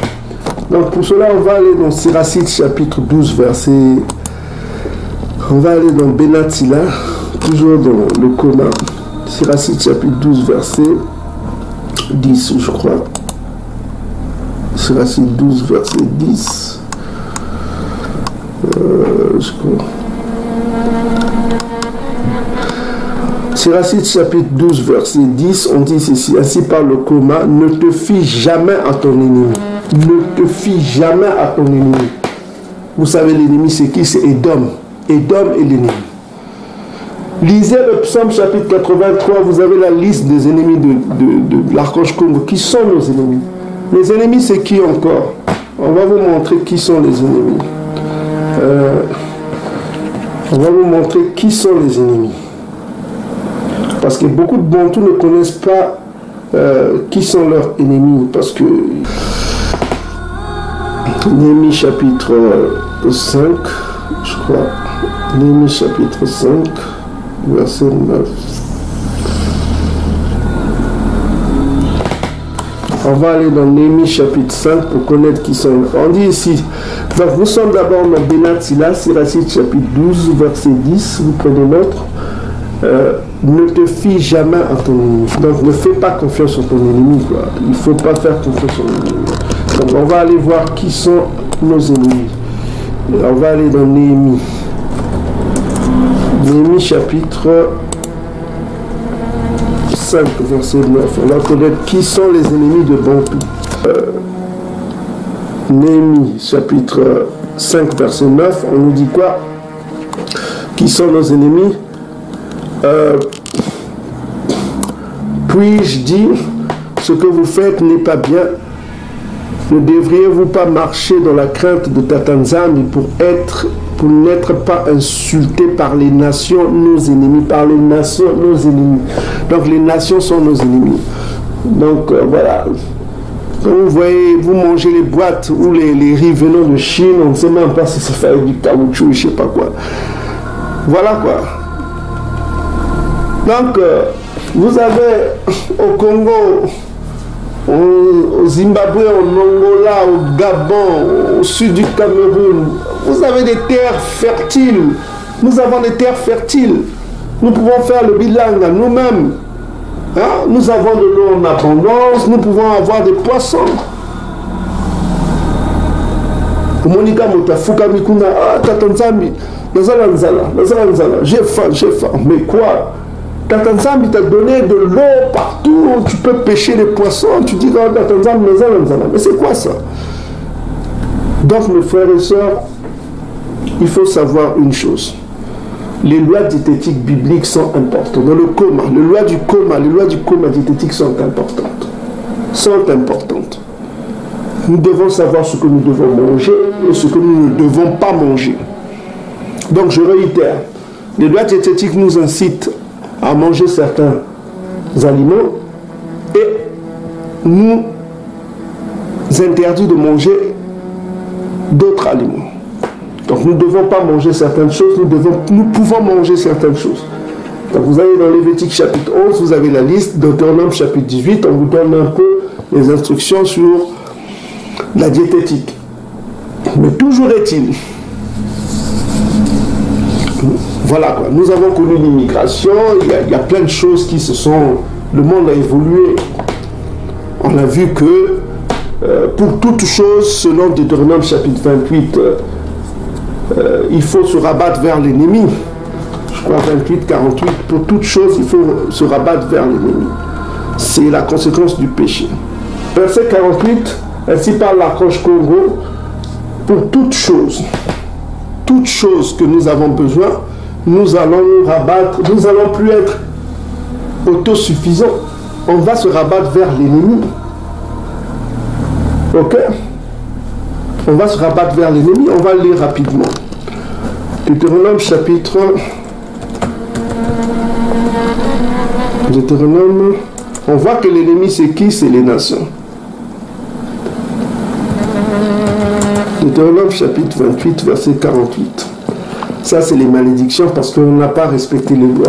Donc pour cela, on va aller dans Siracide chapitre 12, verset... On va aller dans Benatila, toujours dans le coma. Siracide chapitre 12, verset 10, je crois. Siracide 12, verset 10. Je crois. Siracide chapitre 12, verset 10, on dit ceci, ainsi par le coma, ne te fie jamais à ton ennemi. Ne te fie jamais à ton ennemi. Vous savez, l'ennemi, c'est qui? C'est Édom. Édom est l'ennemi. Lisez le psaume chapitre 83, vous avez la liste des ennemis de l'archange Congo. Qui sont nos ennemis? Les ennemis, c'est qui encore? On va vous montrer qui sont les ennemis. On va vous montrer qui sont les ennemis. Parce que beaucoup de Bantous ne connaissent pas qui sont leurs ennemis. Parce que Néhémie chapitre 5, je crois. Néhémie chapitre 5, verset 9. On va aller dans Néhémie chapitre 5 pour connaître qui sont. On dit ici, donc nous sommes d'abord dans Benatila, Siracide chapitre 12, verset 10, vous prenez l'autre. Ne te fie jamais à ton ennemi. Donc ne fais pas confiance à ton ennemi, quoi. Il ne faut pas faire confiance à ton ennemi. Donc on va aller voir qui sont nos ennemis. On va aller dans Néhémie. Néhémie chapitre 5, verset 9. On va connaître qui sont les ennemis de Bantou. Néhémie chapitre 5, verset 9. On nous dit quoi? Qui sont nos ennemis? Puis-je dire, ce que vous faites n'est pas bien? Ne devriez-vous pas marcher dans la crainte de Tatanzambi pour n'être pas insulté par les nations, nos ennemis, par les nations, nos ennemis. Donc les nations sont nos ennemis. Donc voilà. Quand vous voyez, vous mangez les boîtes ou les riz venant de Chine, on ne sait même pas si c'est fait avec du caoutchouc, je ne sais pas quoi. Voilà quoi. Donc, vous avez au Congo, au Zimbabwe, au Angola, au Gabon, au sud du Cameroun, vous avez des terres fertiles. Nous avons des terres fertiles. Nous pouvons faire le bilan nous-mêmes. Hein? Nous avons de l'eau en abondance, nous pouvons avoir des poissons. Monika Motafuka Mikuna, Tatanzambi, j'ai faim, mais quoi? Tatanzambi t'a donné de l'eau partout, tu peux pêcher les poissons, tu dis Tatanzambi, mais c'est quoi ça? Donc mes frères et sœurs, il faut savoir une chose. Les lois diététiques bibliques sont importantes. Dans le coma, les lois du coma diététique sont importantes. Nous devons savoir ce que nous devons manger et ce que nous ne devons pas manger. Donc je réitère, les lois diététiques nous incitent à manger certains aliments et nous interdit de manger d'autres aliments. Donc nous ne devons pas manger certaines choses, nous pouvons manger certaines choses. Donc vous allez dans Lévitique chapitre 11, vous avez la liste, Deutéronome chapitre 18, on vous donne un peu les instructions sur la diététique. Mais toujours est-il, voilà quoi, nous avons connu l'immigration, il y a plein de choses qui se sont... Le monde a évolué. On a vu que pour toute chose, selon Deutéronome chapitre 28, il faut se rabattre vers l'ennemi. Je crois 28, 48, pour toute chose, il faut se rabattre vers l'ennemi. C'est la conséquence du péché. Verset 48, ainsi parle l'archange Congo, pour toute chose que nous avons besoin, nous allons nous rabattre, nous n'allons plus être autosuffisants, on va se rabattre vers l'ennemi. Ok? On va se rabattre vers l'ennemi, on va le lire rapidement. Deutéronome chapitre... Deutéronome, on voit que l'ennemi c'est qui? C'est les nations. Deutéronome chapitre 28, verset 48. Ça c'est les malédictions parce qu'on n'a pas respecté les lois.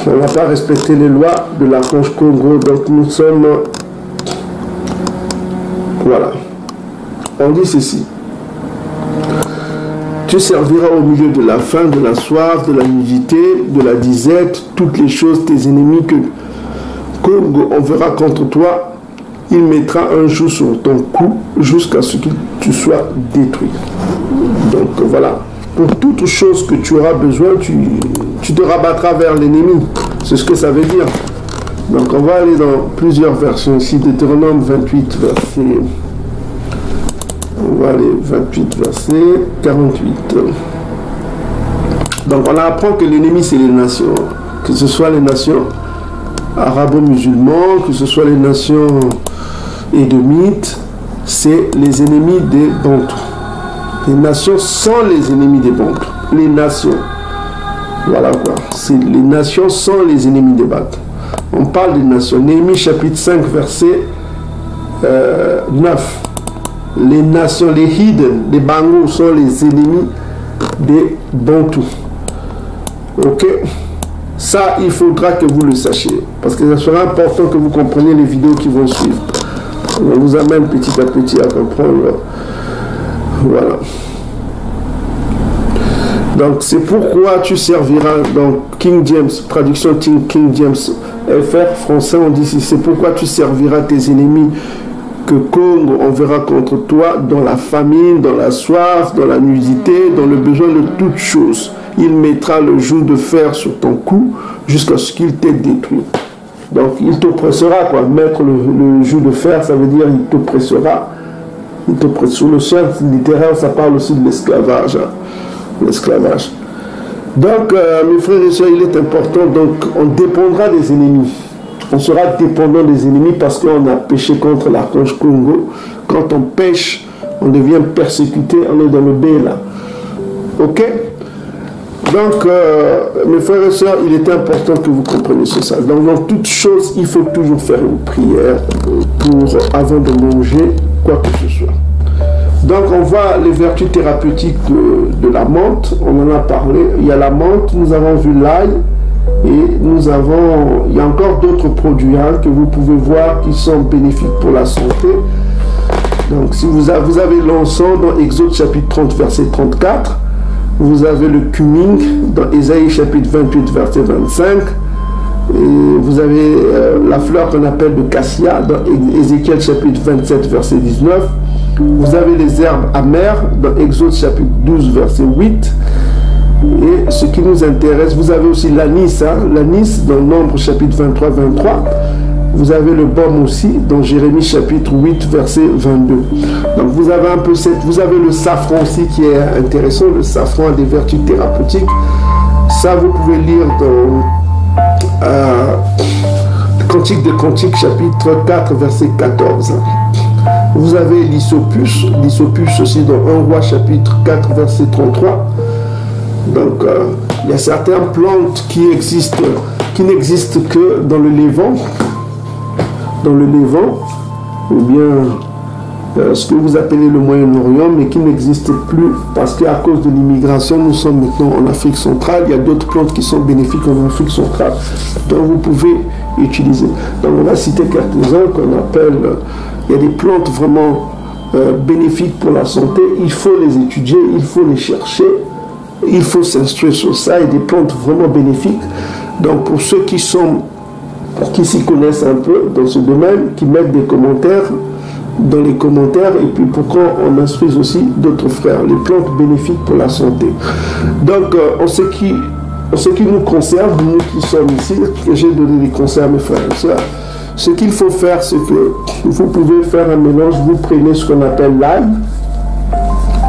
On ne va pas respecter les lois de l'archange Congo, donc nous sommes... Voilà. On dit ceci. Tu serviras au milieu de la faim, de la soif, de la nudité, de la disette, toutes les choses, tes ennemis que Congo enverra contre toi, il mettra un joug sur ton cou jusqu'à ce que tu sois détruit. Donc voilà. Pour toute chose que tu auras besoin, tu te rabattras vers l'ennemi. C'est ce que ça veut dire. Donc on va aller dans plusieurs versions ici. Deutéronome 28, verset... On va aller 28, verset 48. Donc on apprend que l'ennemi c'est les nations. Que ce soit les nations arabo-musulmans, que ce soit les nations édomites, c'est les ennemis des Bantous. Les nations sont les ennemis des Bantous. Les nations. Voilà quoi. Les nations sont les ennemis des Bantous. On parle des nations. Néhémie chapitre 5, verset 9. Les nations, les hidden, les Bangou sont les ennemis des Bantous. Ok? Ça, il faudra que vous le sachiez. Parce que ça sera important que vous compreniez les vidéos qui vont suivre. On vous amène petit à petit à comprendre. Voilà. Donc, c'est pourquoi tu serviras dans King James, traduction King James FR, français, on dit ici, c'est pourquoi tu serviras tes ennemis que Congo enverra contre toi dans la famine, dans la soif, dans la nudité, dans le besoin de toutes choses. Il mettra le joug de fer sur ton cou jusqu'à ce qu'il t'ait détruit. Donc il t'oppressera, quoi. Mettre le joug de fer, ça veut dire il t'oppressera. Il t'oppresse. Sur le sens littéraire, ça parle aussi de l'esclavage. Hein. L'esclavage. Donc, mes frères et sœurs, il est important, donc on dépendra des ennemis. On sera dépendant des ennemis parce qu'on a péché contre l'archange Congo. Quand on pêche, on devient persécuté, on est dans le B là. Ok? Donc, mes frères et sœurs, il est important que vous compreniez ça. Donc, dans toute chose, il faut toujours faire une prière avant de manger quoi que ce soit. Donc, on voit les vertus thérapeutiques de la menthe. On en a parlé. Il y a la menthe, nous avons vu l'ail. Et il y a encore d'autres produits hein, que vous pouvez voir qui sont bénéfiques pour la santé. Donc, si vous avez l'encens dans Exode chapitre 30, verset 34. Vous avez le cumin dans Ésaïe chapitre 28, verset 25. Et vous avez la fleur qu'on appelle le cassia dans Ézéchiel chapitre 27, verset 19. Vous avez les herbes amères dans Exode chapitre 12, verset 8. Et ce qui nous intéresse, vous avez aussi l'anis, hein, l'anis dans Nombre chapitre 23, 23. Vous avez le baume aussi dans Jérémie chapitre 8, verset 22. Donc vous avez un peu vous avez le safran aussi qui est intéressant. Le safran a des vertus thérapeutiques. Ça, vous pouvez lire dans Cantique des Cantiques chapitre 4, verset 14. Vous avez l'Hyssopus aussi dans 1 Roi chapitre 4, verset 33. Donc, il y a certaines plantes qui n'existent que dans le Levant. Dans le Levant, ou bien ce que vous appelez le Moyen-Orient, mais qui n'existe plus parce qu'à cause de l'immigration, nous sommes maintenant en Afrique centrale. Il y a d'autres plantes qui sont bénéfiques en Afrique centrale, dont vous pouvez utiliser. Donc, on va citer quelques-uns qu'on appelle... il y a des plantes vraiment bénéfiques pour la santé. Il faut les étudier, il faut les chercher. Il faut s'instruire sur ça. Il y a des plantes vraiment bénéfiques. Donc, pour ceux qui s'y connaissent un peu dans ce domaine, qui mettent des commentaires dans les commentaires, et puis pourquoi on instruise aussi d'autres frères, les plantes bénéfiques pour la santé. Donc, en ce qui nous concerne, nous qui sommes ici, que j'ai donné des conseils à mes frères et sœurs, ce qu'il faut faire, c'est que vous pouvez faire un mélange, vous prenez ce qu'on appelle l'ail.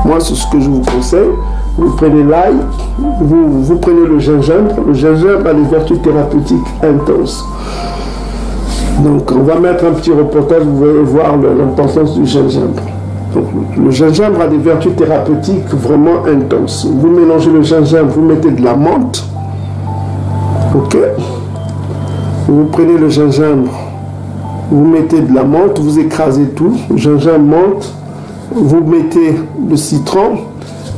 Moi, c'est ce que je vous conseille. Vous prenez l'ail, vous prenez le gingembre. Le gingembre a des vertus thérapeutiques intenses. Donc, on va mettre un petit reportage, vous allez voir l'importance du gingembre. Donc, le gingembre a des vertus thérapeutiques vraiment intenses. Vous mélangez le gingembre, vous mettez de la menthe. Ok? Vous prenez le gingembre, vous mettez de la menthe, vous écrasez tout, gingembre, menthe, vous mettez le citron,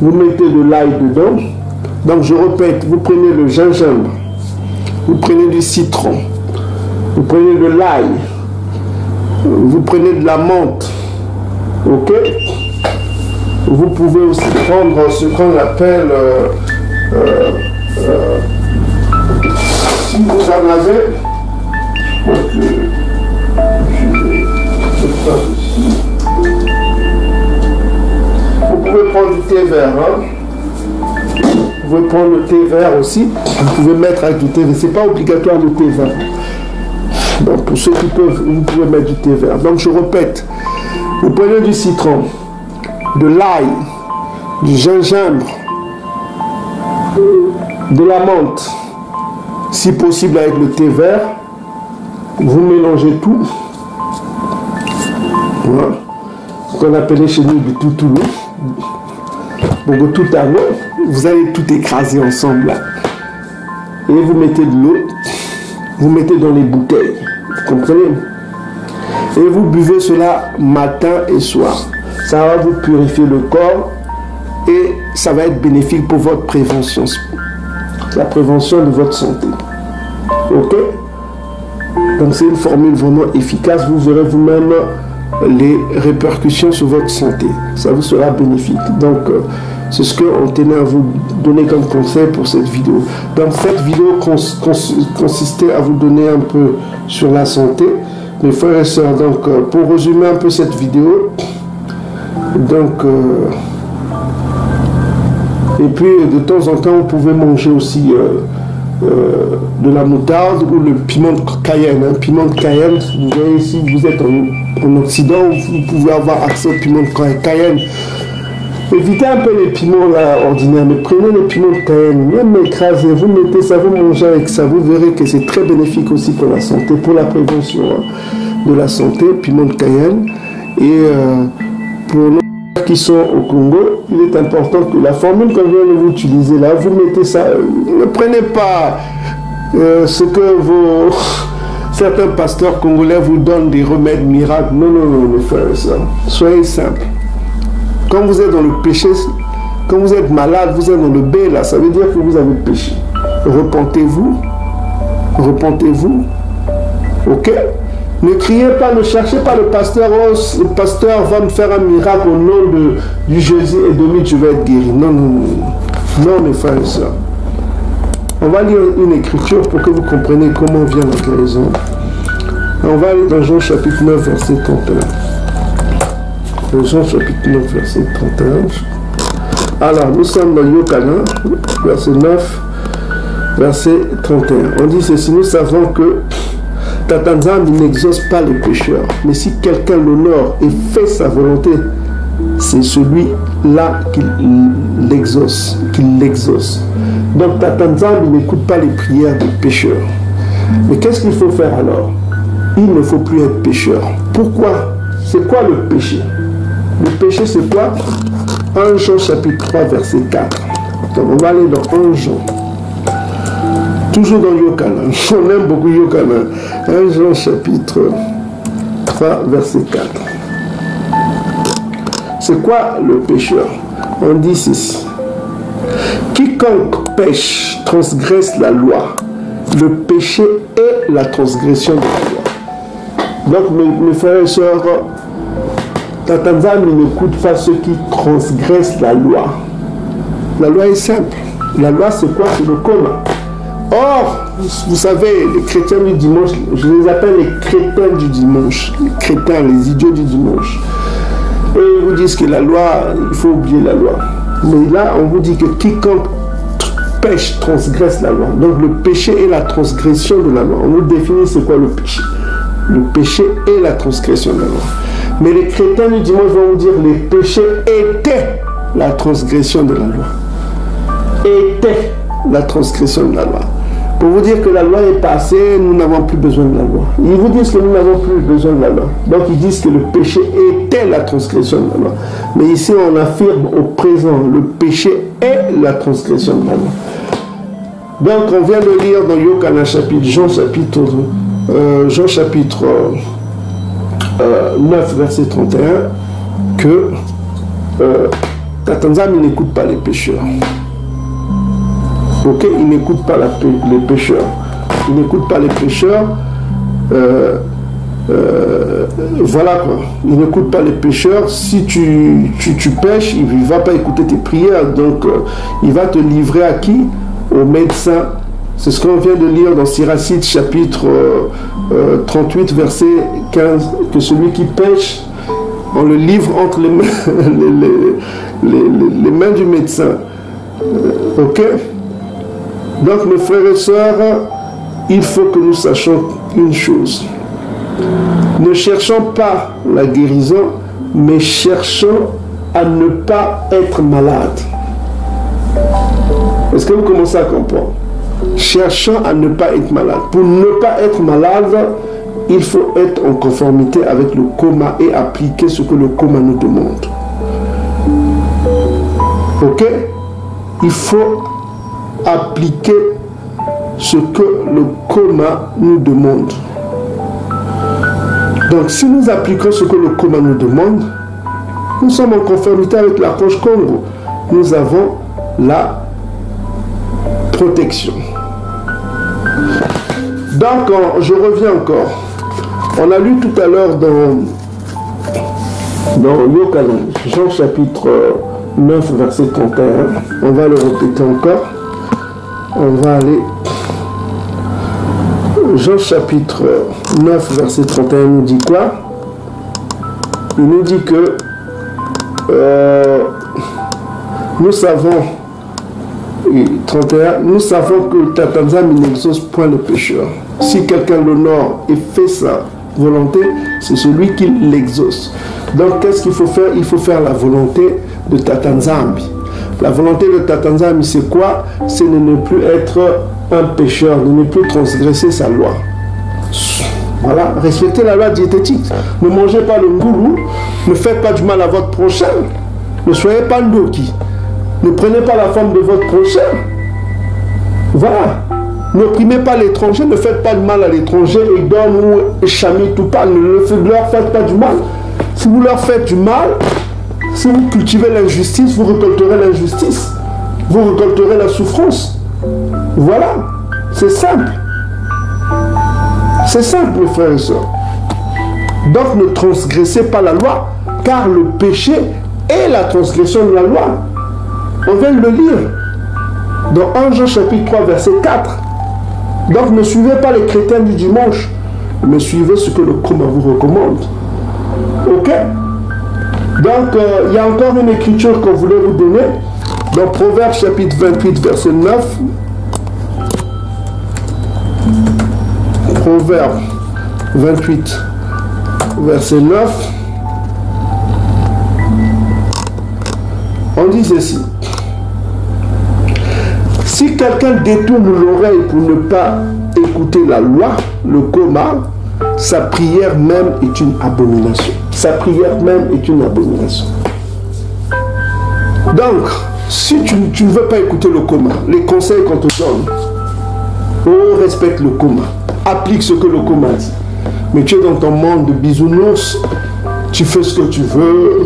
vous mettez de l'ail dedans. Donc je répète, vous prenez le gingembre, vous prenez du citron, vous prenez de l'ail, vous prenez de la menthe, ok? Vous pouvez aussi prendre ce qu'on appelle, si vous en avez, vous pouvez prendre du thé vert, hein? Vous pouvez prendre le thé vert aussi, vous pouvez mettre avec du thé vert, c'est pas obligatoire le thé vert. Donc pour ceux qui peuvent, vous pouvez mettre du thé vert. Donc je répète, vous prenez du citron, de l'ail, du gingembre, de la menthe, si possible avec le thé vert, vous mélangez tout, voilà, ce qu'on appelait chez nous du toutoulou, Bogotutano, vous allez tout écraser ensemble là, et vous mettez de l'eau, vous mettez dans les bouteilles, vous comprenez? Et vous buvez cela matin et soir. Ça va vous purifier le corps et ça va être bénéfique pour votre prévention, la prévention de votre santé. Ok? Donc c'est une formule vraiment efficace. Vous verrez vous-même les répercussions sur votre santé. Ça vous sera bénéfique. Donc c'est ce qu'on tenait à vous donner comme conseil pour cette vidéo. Donc cette vidéo consistait à vous donner un peu sur la santé. Mes frères et sœurs, donc pour résumer un peu cette vidéo, donc et puis de temps en temps, vous pouvez manger aussi de la moutarde ou le piment de Cayenne. Hein. Piment de Cayenne, vous voyez, si vous êtes en Occident, vous pouvez avoir accès au piment de Cayenne. Évitez un peu les piments là, ordinaires, mais prenez les piments de Cayenne, même écrasez, vous mettez ça, vous mangez avec ça, vous verrez que c'est très bénéfique aussi pour la santé, pour la prévention de la santé, piment de Cayenne. Et pour nos qui sont au Congo, il est important que la formule qu'on vient de vous utiliser là, vous mettez ça, ne prenez pas ce que certains pasteurs congolais vous donnent des remèdes miracles. Non, non, non, mes frères et sœurs, soyez simples. Quand vous êtes dans le péché, quand vous êtes malade, vous êtes dans le B là, ça veut dire que vous avez péché. Repentez-vous, repentez-vous, ok? Ne criez pas, ne cherchez pas le pasteur, oh, le pasteur va me faire un miracle au nom du Jésus et demain je vais être guéri. Non, non, non, non, mes frères et sœurs. On va lire une écriture pour que vous compreniez comment vient la guérison. On va aller dans Jean chapitre 9, verset 31. Jean chapitre 9, verset 31. Alors, nous sommes dans Yokana, verset 9, verset 31. On dit ceci, nous savons que Tatanzambi n'exauce pas les pécheurs, mais si quelqu'un l'honore et fait sa volonté, c'est celui-là qui l'exauce, Donc Tatanzambi n'écoute pas les prières des pécheurs. Mais qu'est-ce qu'il faut faire alors? Il ne faut plus être pécheur. Pourquoi? C'est quoi le péché? Le péché, c'est quoi? 1 Jean chapitre 3, verset 4. Donc, on va aller dans 1 Jean. Toujours dans Yokana. On aime beaucoup Yokana. 1 Jean chapitre 3, verset 4. C'est quoi le pécheur? On dit ceci. Quiconque pêche transgresse la loi. Le péché est la transgression de la loi. Donc, mes frères et sœurs, Tatanzambi n'écoute pas ceux qui transgressent la loi. La loi est simple. La loi, c'est quoi? C'est le commun. Or, vous savez, les chrétiens du dimanche, je les appelle les crétins du dimanche. Les crétins, les idiots du dimanche. Et ils vous disent que la loi, il faut oublier la loi. Mais là, on vous dit que quiconque pêche transgresse la loi. Donc le péché est la transgression de la loi. On nous définit c'est quoi le péché. Le péché est la transgression de la loi. Mais les chrétiens du dimanche vont vous dire que les péchés étaient la transgression de la loi. Étaient la transgression de la loi. Pour vous dire que la loi est passée, nous n'avons plus besoin de la loi. Ils vous disent que nous n'avons plus besoin de la loi. Donc ils disent que le péché était la transgression de la loi. Mais ici on affirme au présent, le péché est la transgression de la loi. Donc on vient de lire dans Yokana chapitre, Jean chapitre 9 verset 31 que Tatanzambi n'écoute pas les pécheurs. Ok, il n'écoute pas les pécheurs. il n'écoute pas les pécheurs. Voilà quoi, il n'écoute pas les pécheurs. Si tu pêches, il ne va pas écouter tes prières. Donc il va te livrer à qui? Au médecin. C'est ce qu'on vient de lire dans Siracide chapitre 38 verset 15, que celui qui pêche, on le livre entre les mains du médecin. Ok? Donc mes frères et sœurs, il faut que nous sachions une chose. Ne cherchons pas la guérison, mais cherchons à ne pas être malade. Est-ce que vous commencez à comprendre? Cherchons à ne pas être malade. Pour ne pas être malade, il faut être en conformité avec le coma et appliquer ce que le coma nous demande. Ok? Il faut appliquer ce que le coma nous demande. Donc, si nous appliquons ce que le coma nous demande, nous sommes en conformité avec l'approche Congo. Nous avons la protection. Donc, je reviens encore. On a lu tout à l'heure dans Yokanan, Jean chapitre 9, verset 31. On va le répéter encore. On va aller... Jean chapitre 9, verset 31 nous dit quoi? Il nous dit que nous savons, 31, nous savons que Tatanzam n'exauce point le pécheur. Si quelqu'un l'honore et fait sa volonté, c'est celui qui l'exauce. Donc qu'est-ce qu'il faut faire? Il faut faire la volonté de Tatanzambi. La volonté de Tatanzambi, c'est quoi? C'est de ne plus être un pécheur, de ne plus transgresser sa loi. Voilà, respectez la loi diététique. Ne mangez pas le ngoulou, ne faites pas du mal à votre prochain, ne soyez pas ndoki, ne prenez pas la femme de votre prochain. Voilà, n'opprimez pas l'étranger, ne faites pas de mal à l'étranger, et donne ou chamit tout pas, ne leur faites pas du mal. Si vous leur faites du mal, si vous cultivez l'injustice, vous récolterez l'injustice, vous récolterez la souffrance. Voilà, c'est simple. C'est simple, mes frères et sœurs. Donc ne transgressez pas la loi, car le péché est la transgression de la loi. On vient de le lire dans 1 Jean chapitre 3, verset 4. Donc ne suivez pas les chrétiens du dimanche, mais suivez ce que le coma vous recommande. Ok? Donc il y a encore une écriture qu'on voulait vous donner dans Proverbes chapitre 28, verset 9. Proverbe 28, verset 9. On dit ceci. Si quelqu'un détourne l'oreille pour ne pas écouter la loi, le coma, sa prière même est une abomination. Sa prière même est une abomination. Donc, si tu ne veux pas écouter le coma, les conseils qu'on te donne, on respecte le coma. Applique ce que le coma dit. Mais tu es dans ton monde de bisounours, tu fais ce que tu veux.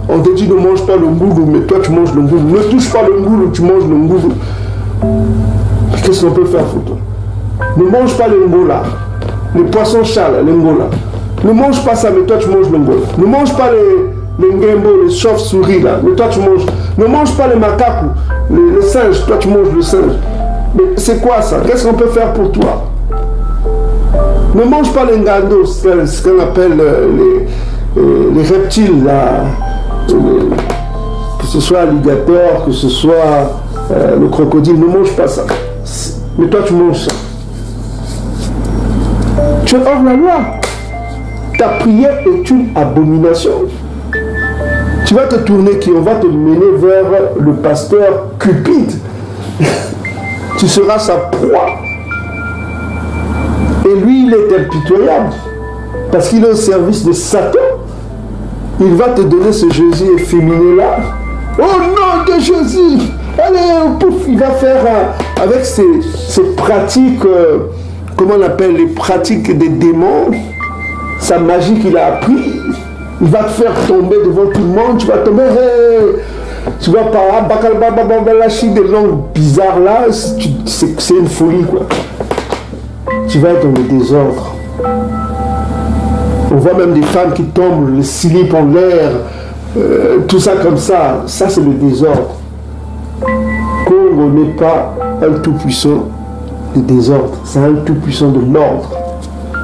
On te dit ne mange pas le ngoulou, mais toi tu manges le ngoulou. Ne touche pas le ngoulou, tu manges le ngoulou. Mais qu'est-ce qu'on peut faire pour toi? Ne mange pas les ngola, les poissons chats, les ngola. Ne mange pas ça, mais toi tu manges le ngola. Ne mange pas les ngembo, les chauves-souris là, mais toi tu manges. Ne mange pas les macaques, les singes, toi tu manges le singe. Mais c'est quoi ça? Qu'est-ce qu'on peut faire pour toi? Ne mange pas les ngandos, ce qu'on appelle les reptiles, là, que ce soit l'alligator, que ce soit le crocodile, ne mange pas ça. Mais toi, tu manges ça. Tu es hors la loi. Ta prière est une abomination. Tu vas te tourner qui? On va te mener vers le pasteur Cupide. Tu seras sa proie. Et lui, il est impitoyable. Parce qu'il est au service de Satan. Il va te donner ce Jésus efféminé-là. Oh non, de Jésus! Allez, pouf, il va faire avec ses pratiques, comment on appelle, les pratiques des démons, sa magie qu'il a appris. Il va te faire tomber devant tout le monde. Tu vas tomber, tu vas par là, lâcher des langues bizarres là. C'est une folie, quoi. tu vas être dans le désordre. On voit même des femmes qui tombent, le slip en l'air, tout ça comme ça. Ça, c'est le désordre. Congo n'est pas un tout-puissant de désordre, c'est un tout-puissant de l'ordre.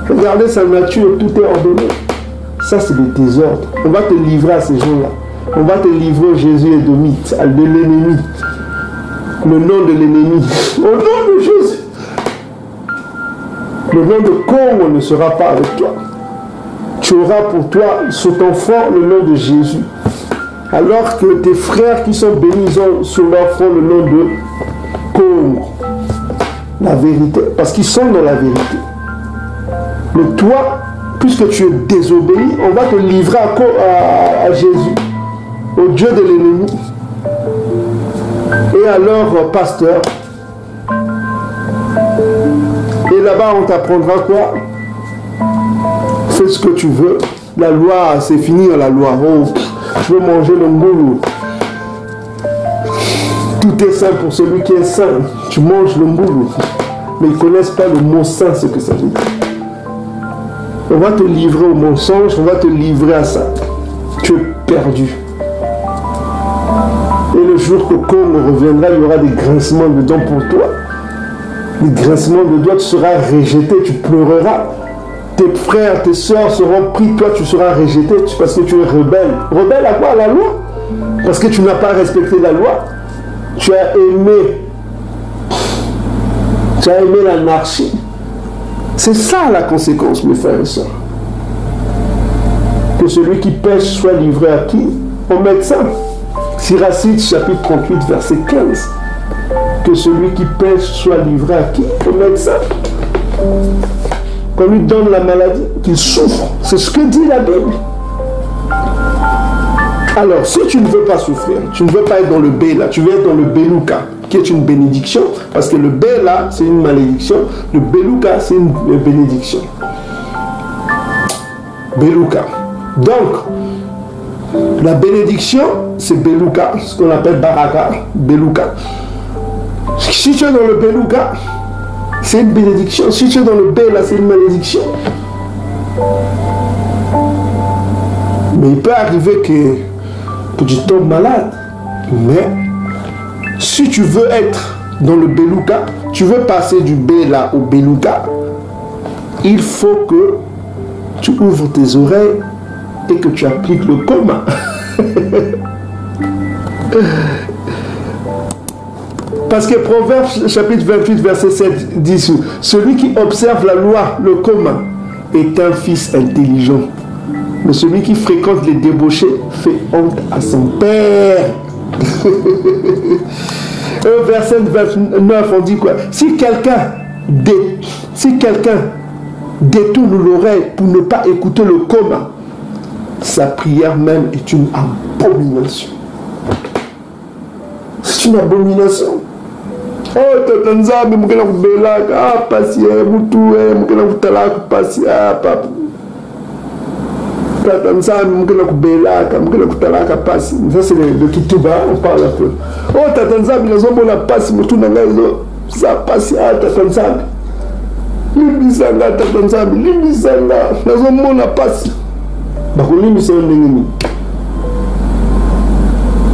Regardez sa nature, tout est ordonné. Ça, c'est le désordre. On va te livrer à ces gens-là. On va te livrer au Jésus édomite, de l'ennemi. Le nom de l'ennemi. Au nom de Jésus. Le nom de Congo ne sera pas avec toi. Tu auras pour toi, sur ton front, le nom de Jésus. Alors que tes frères qui sont bénis, ils ont sur leur front le nom de Congo. La vérité. Parce qu'ils sont dans la vérité. Mais toi, puisque tu es désobéi, on va te livrer à Jésus, au Dieu de l'ennemi. Et alors, pasteur, et là-bas on t'apprendra quoi? Fais ce que tu veux. La loi, c'est fini la loi. Oh, je veux manger le mboulou. Tout est saint pour celui qui est saint. Tu manges le mboulou. Mais ils ne connaissent pas le mot saint, ce que ça veut dire. On va te livrer au mensonge, on va te livrer à ça. Tu es perdu. Et le jour que Congo reviendra, il y aura des grincements de dents pour toi. Les grincements de doigts, tu seras rejeté, tu pleureras. Tes frères, tes soeurs seront pris, toi tu seras rejeté parce que tu es rebelle. Rebelle à quoi? À la loi. Parce que tu n'as pas respecté la loi. Tu as aimé l'anarchie. C'est ça la conséquence, mes frères et sœurs. Que celui qui pêche soit livré à qui? Au médecin. Siracide, chapitre 38, verset 15. Que celui qui pêche soit livré à qui? Au médecin. Qu'on lui donne la maladie, qu'il souffre. C'est ce que dit la Bible. Alors, si tu ne veux pas souffrir, tu ne veux pas être dans le B là, tu veux être dans le Beluka, qui est une bénédiction, parce que le B là, c'est une malédiction, le Beluka, c'est une bénédiction. Beluka. Donc, la bénédiction, c'est Beluka, ce qu'on appelle Baraka, Beluka. Si tu es dans le Beluka, c'est une bénédiction. Si tu es dans le B là, c'est une malédiction. Mais il peut arriver que tu tombes malade. Mais si tu veux être dans le Beluka, tu veux passer du B là au Beluka, il faut que tu ouvres tes oreilles et que tu appliques le coma. Parce que Proverbes chapitre 28 verset 7 dit: celui qui observe la loi, le commun, est un fils intelligent. Mais celui qui fréquente les débauchés fait honte à son père. Verset 29, on dit quoi? Si quelqu'un détourne l'oreille pour ne pas écouter le commun, sa prière même est une abomination. C'est une abomination. Oh, tatanzambi mukena kubelaka, ah, pasi, mutu, mukena kutalaka, pasi, ah, papa. Tatanzambi mukena kubelaka, mukena kutalaka, pasi. Ça, c'est le Kituba, on parle un peu. Oh, tatanzambi, nous avons la pasi, mutu, nangazo, ça, pasi, ah, tatanzambi. Limbisanga, tatanzambi, limbisanga, nous avons la pasi. Bako limbisanga, nengeni.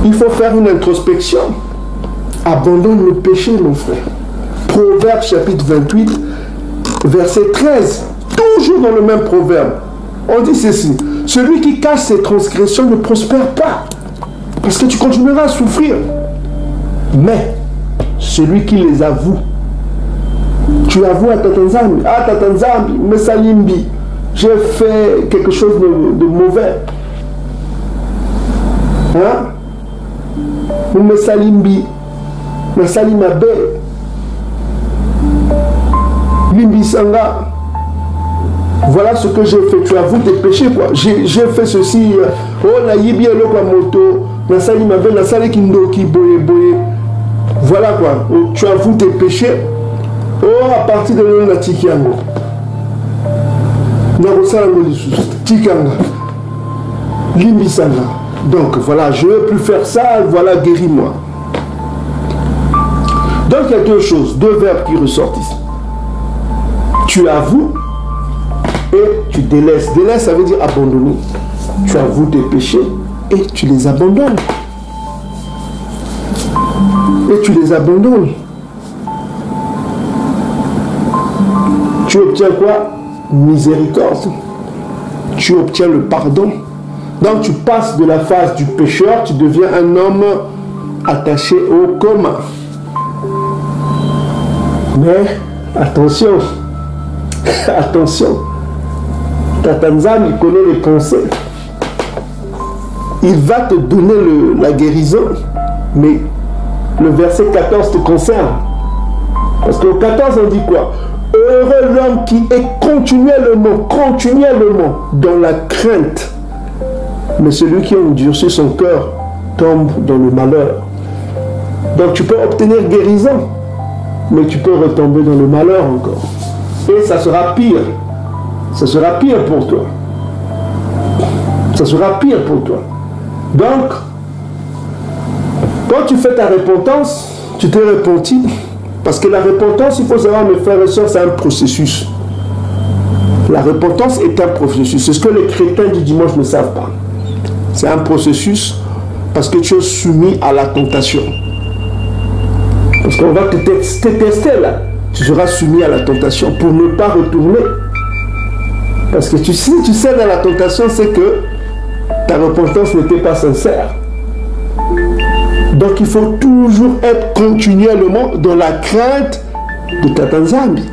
Il faut faire une introspection. Abandonne le péché, mon frère. Proverbe chapitre 28, verset 13. Toujours dans le même proverbe. On dit ceci: celui qui cache ses transgressions ne prospère pas, parce que tu continueras à souffrir. Mais celui qui les avoue, tu avoues à Tatanzambi, ah Tatanzambi, Mesalimbi, j'ai fait quelque chose de mauvais. Hein? Mesalimbi. Nasalimabe Limbisanga, voilà ce que j'ai fait. Tu avoues tes péchés, quoi. J'ai fait ceci. Oh, na yibi elo kwa moto. Nasalimabe, nasali kindoki boye boye. Voilà quoi. Oh, tu avoues tes péchés. Oh, à partir de là, na tikiango. Na rosalango lisusu. Tikanga. Limbisanga. Donc voilà, je ne veux plus faire ça. Voilà, guéris-moi. Donc il y a deux choses, deux verbes qui ressortent ici. Tu avoues et tu délaisses. Délaisses, ça veut dire abandonner. Tu avoues tes péchés et tu les abandonnes. Et tu les abandonnes. Tu obtiens quoi? Miséricorde. Tu obtiens le pardon. Donc tu passes de la phase du pécheur, tu deviens un homme attaché au commun. Mais attention, attention, Tatanzam, il connaît les pensées. Il va te donner la guérison, mais le verset 14 te concerne. Parce qu'au 14 on dit quoi? Heureux l'homme qui est continuellement dans la crainte. Mais celui qui a endurci son cœur tombe dans le malheur. Donc tu peux obtenir guérison, mais tu peux retomber dans le malheur encore. Et ça sera pire. Ça sera pire pour toi. Ça sera pire pour toi. Donc, quand tu fais ta repentance, tu t'es repenti. Parce que la repentance, il faut savoir, mes frères et sœurs, c'est un processus. La repentance est un processus. C'est ce que les chrétiens du dimanche ne savent pas. C'est un processus parce que tu es soumis à la tentation. Parce qu'on va te tester là. Tu seras soumis à la tentation pour ne pas retourner. Parce que tu sais dans la tentation, c'est que ta repentance n'était pas sincère. Donc il faut toujours être continuellement dans la crainte de Tatanzambi.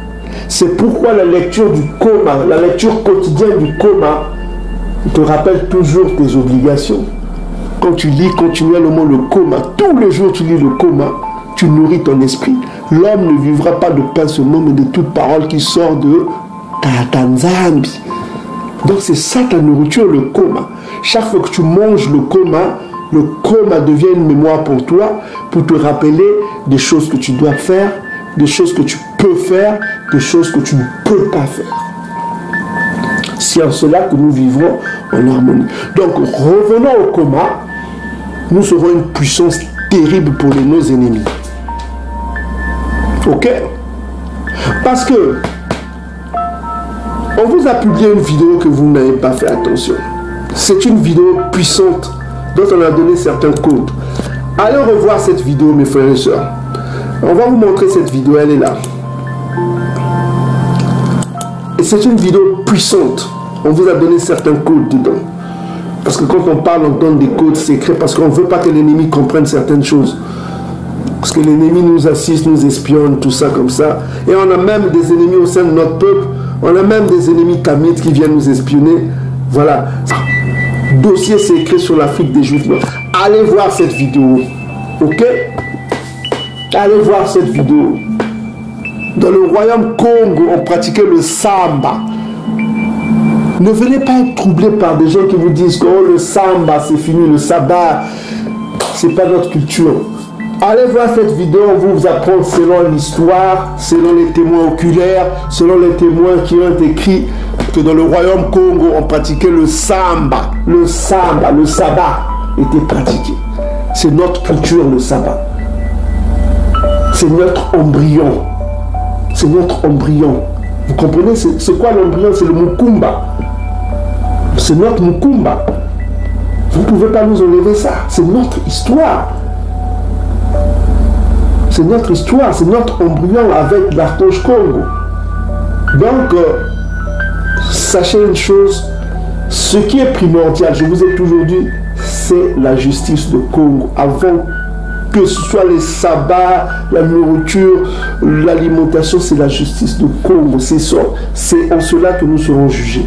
C'est pourquoi la lecture du coma, la lecture quotidienne du coma, te rappelle toujours tes obligations. Quand tu lis continuellement le coma, tous les jours tu lis le coma, tu nourris ton esprit. L'homme ne vivra pas de pain seulement, mais de toute parole qui sort de Tatanzambi. Donc c'est ça ta nourriture, le coma. Chaque fois que tu manges le coma devient une mémoire pour toi, pour te rappeler des choses que tu dois faire, des choses que tu peux faire, des choses que tu ne peux pas faire. C'est en cela que nous vivrons en harmonie. Donc revenons au coma, nous serons une puissance terrible pour nos ennemis. Ok? Parce que on vous a publié une vidéo que vous n'avez pas fait attention. C'est une vidéo puissante dont on a donné certains codes. Allez revoir cette vidéo, mes frères et sœurs. On va vous montrer cette vidéo, elle est là. Et c'est une vidéo puissante. On vous a donné certains codes dedans. Parce que quand on parle, on donne des codes secrets parce qu'on ne veut pas que l'ennemi comprenne certaines choses. Parce que l'ennemi nous assiste, nous espionne, tout ça comme ça. Et on a même des ennemis au sein de notre peuple. On a même des ennemis tamites qui viennent nous espionner. Voilà. Dossier secret sur l'Afrique des Juifs. Allez voir cette vidéo. Ok? Allez voir cette vidéo. Dans le royaume Congo, on pratiquait le samba. Ne venez pas être troublé par des gens qui vous disent que oh, le samba c'est fini, le sabbat, c'est pas notre culture. Allez voir cette vidéo, on va vous apprendre selon l'histoire, selon les témoins oculaires, selon les témoins qui ont écrit que dans le royaume Congo, on pratiquait le samba. Le samba, le sabbat était pratiqué. C'est notre culture, le sabbat. C'est notre embryon. C'est notre embryon. Vous comprenez? C'est quoi l'embryon? C'est le mukumba. C'est notre mukumba. Vous ne pouvez pas nous enlever ça. C'est notre histoire. C'est notre histoire. C'est notre embryon avec l'archange Congo. Donc, sachez une chose. Ce qui est primordial, je vous ai toujours dit, c'est la justice de Congo. Avant que ce soit les sabbats, la nourriture, l'alimentation, c'est la justice de Congo. C'est en cela que nous serons jugés.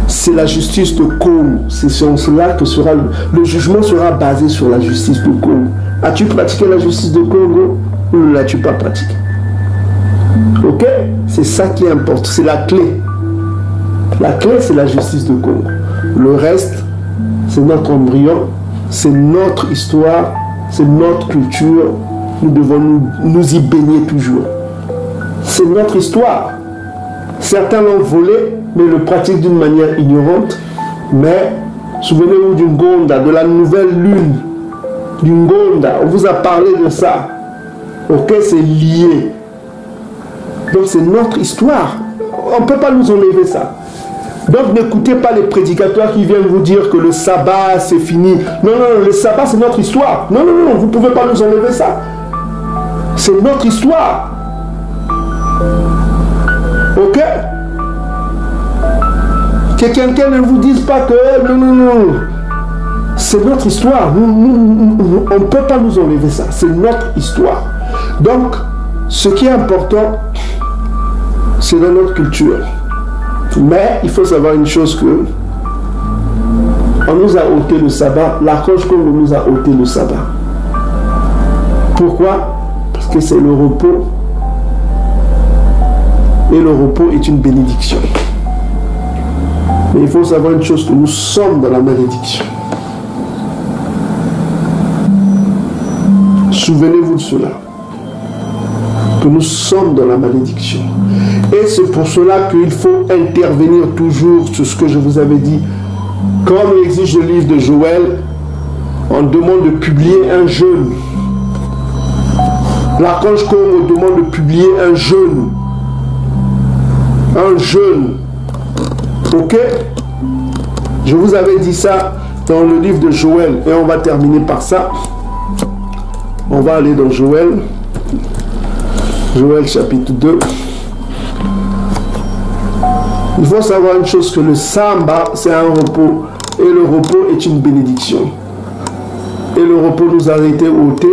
C'est la justice de Congo. C'est en cela que le jugement sera basé sur la justice de Congo. As-tu pratiqué la justice de Congo ou ne l'as-tu pas pratiqué? Ok? C'est ça qui importe. C'est la clé. La clé, c'est la justice de Congo. Le reste, c'est notre embryon, c'est notre histoire, c'est notre culture. Nous devons nous y baigner toujours. C'est notre histoire. Certains l'ont volé, mais le pratiquent d'une manière ignorante. Mais souvenez-vous du Ngonda, de la nouvelle lune. Du Ngonda, on vous a parlé de ça. Ok, c'est lié. Donc c'est notre histoire. on ne peut pas nous enlever ça. Donc n'écoutez pas les prédicateurs qui viennent vous dire que le sabbat c'est fini. Non, non, le sabbat c'est notre histoire. Non, non, non, vous ne pouvez pas nous enlever ça. C'est notre histoire. Ok? Que quelqu'un ne vous dise pas que non, non, non. C'est notre histoire. On ne peut pas nous enlever ça. C'est notre histoire. Donc, ce qui est important, c'est dans notre culture. Mais il faut savoir une chose que on nous a ôté le sabbat. L'archange Congo nous a ôté le sabbat. Pourquoi? Parce que c'est le repos. Et le repos est une bénédiction. Mais il faut savoir une chose, que nous sommes dans la malédiction. Souvenez-vous de cela. Que nous sommes dans la malédiction. Et c'est pour cela qu'il faut intervenir toujours sur ce que je vous avais dit. Comme l'exige le livre de Joël, on demande de publier un jeûne. L'archange Congo demande de publier un jeûne. Un jeûne. Ok? Je vous avais dit ça dans le livre de Joël. Et on va terminer par ça. On va aller dans Joël. Joël chapitre 2. Il faut savoir une chose, que le sabbat, c'est un repos. Et le repos est une bénédiction. Et le repos nous a été ôté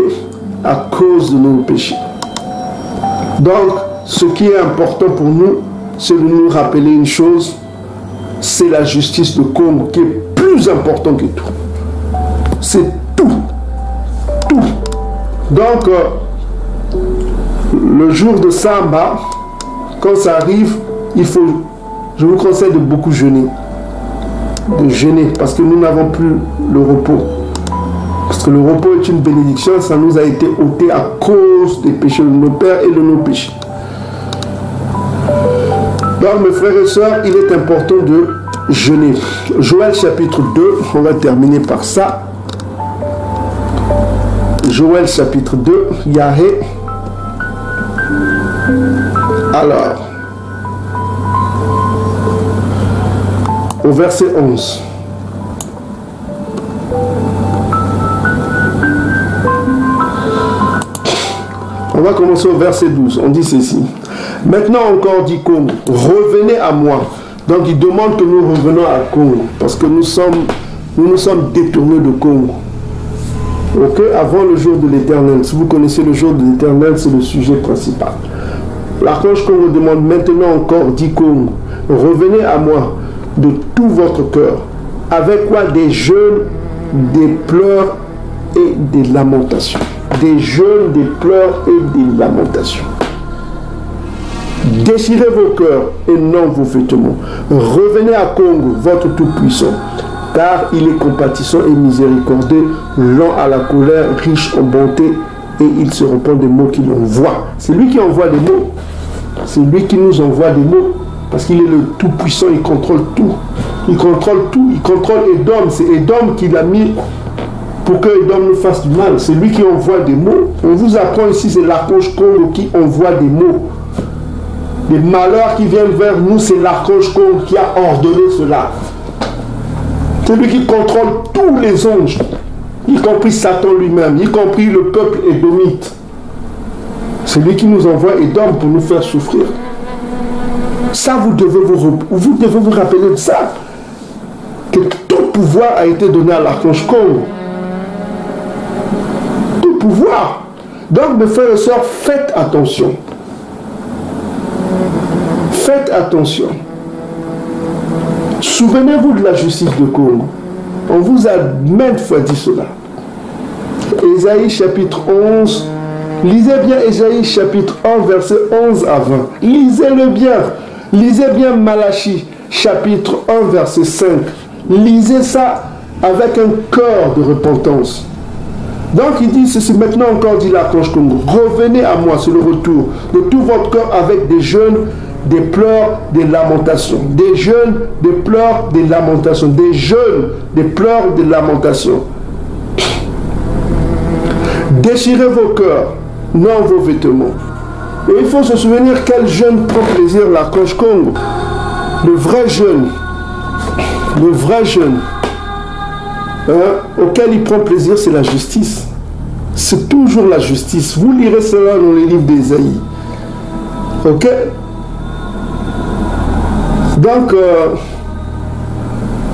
à cause de nos péchés. Donc, ce qui est important pour nous, c'est de nous rappeler une chose, c'est la justice de Congo qui est plus important que tout. C'est tout. Tout. Donc, le jour de sabbat, quand ça arrive, il faut... Je vous conseille de beaucoup jeûner. De jeûner, parce que nous n'avons plus le repos. Parce que le repos est une bénédiction, ça nous a été ôté à cause des péchés de nos pères et de nos péchés. Donc, mes frères et sœurs, il est important de jeûner. Joël chapitre 2, on va terminer par ça. Joël chapitre 2, Yahé. Alors, au verset 11. On va commencer au verset 12. On dit ceci. Maintenant encore, dit Congo, revenez à moi. Donc il demande que nous revenons à Congo, parce que nous nous sommes détournés de Congo. Ok, avant le jour de l'Éternel. Si vous connaissez le jour de l'Éternel, c'est le sujet principal. L'archange Congo demande maintenant encore, dit Congo, revenez à moi de tout votre cœur. Avec quoi? Des jeûnes, des pleurs et des lamentations. Des jeûnes, des pleurs et des lamentations. Déchirez vos cœurs et non vos vêtements. Revenez à Congo, votre Tout-Puissant, car il est compatissant et miséricordieux, lent à la colère, riche en bonté, et il se repent des mots qu'il envoie. C'est lui qui envoie des mots. C'est lui qui nous envoie des mots. Parce qu'il est le Tout-Puissant, il contrôle tout. Il contrôle tout. Il contrôle Édom. C'est Édom qui l'a mis pour que Édom nous fasse du mal. C'est lui qui envoie des mots. On vous apprend ici, c'est l'archange Congo qui envoie des mots. Les malheurs qui viennent vers nous, c'est l'archange Congo qui a ordonné cela. C'est lui qui contrôle tous les anges, y compris Satan lui-même, y compris le peuple édomite. C'est lui qui nous envoie Édom pour nous faire souffrir. Ça, vous devez vous rappeler de ça. Que tout pouvoir a été donné à l'archange Congo. Tout pouvoir. Donc, mes frères et sœurs, faites attention. Faites attention. Souvenez-vous de la justice de Congo. On vous a maintes fois dit cela. Ésaïe chapitre 11. Lisez bien Ésaïe chapitre 1, verset 11 à 20. Lisez-le bien. Lisez bien Malachie chapitre 1, verset 5. Lisez ça avec un cœur de repentance. Donc il dit ceci, maintenant encore, dit l'archange Congo, revenez à moi, c'est le retour, de tout votre cœur avec des jeûnes, des pleurs, des lamentations. Des jeûnes, des pleurs, des lamentations. Des jeûnes, des pleurs, des lamentations. Déchirez vos cœurs, non vos vêtements. Et il faut se souvenir quel jeune prend plaisir l'archange Congo. Le vrai jeune, auquel il prend plaisir, c'est la justice. C'est toujours la justice. Vous lirez cela dans les livres d'Ésaïe. Ok? Donc,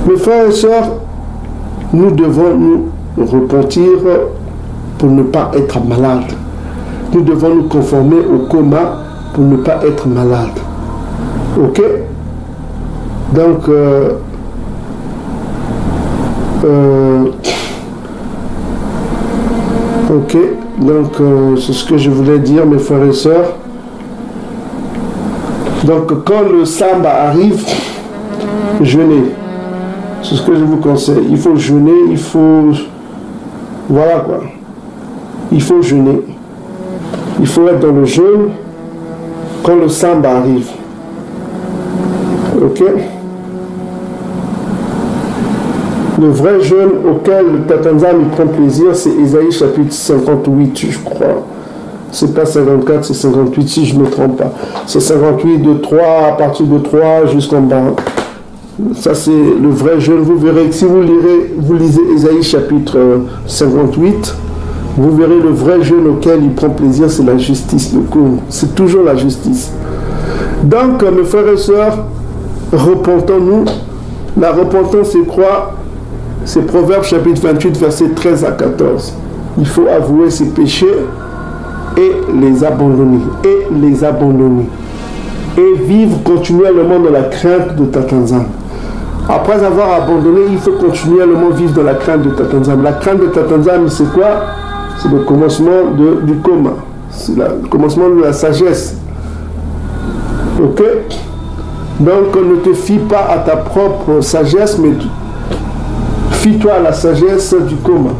mes frères et sœurs, nous devons nous repentir pour ne pas être malades. Nous devons nous conformer au coma pour ne pas être malades. Ok? Donc, ok, donc c'est ce que je voulais dire, mes frères et sœurs. Donc, quand le samba arrive, jeûnez. C'est ce que je vous conseille. Il faut jeûner, il faut... Voilà quoi. Il faut jeûner. Il faut être dans le jeûne quand le samba arrive. Ok? Le vrai jeûne auquel le Tatanzam prend plaisir, c'est Ésaïe chapitre 58, je crois. C'est pas 54, c'est 58 si je ne me trompe pas. C'est 58 de 3, à partir de 3 jusqu'en bas. Ça c'est le vrai jeûne. Vous verrez, si vous lisez Ésaïe chapitre 58, vous verrez le vrai jeûne auquel il prend plaisir, c'est la justice, le Congo. C'est toujours la justice. Donc, mes frères et sœurs, repentons-nous. La repentance, c'est quoi? C'est Proverbes chapitre 28, versets 13 à 14. Il faut avouer ses péchés et les abandonner. Et vivre continuellement dans la crainte de Tatanzam. Après avoir abandonné, il faut continuellement vivre dans la crainte de Tatanzam. La crainte de Tatanzam, c'est quoi? C'est le commencement du coma. C'est le commencement de la sagesse. Ok? Donc, ne te fie pas à ta propre sagesse, mais fie-toi à la sagesse du coma.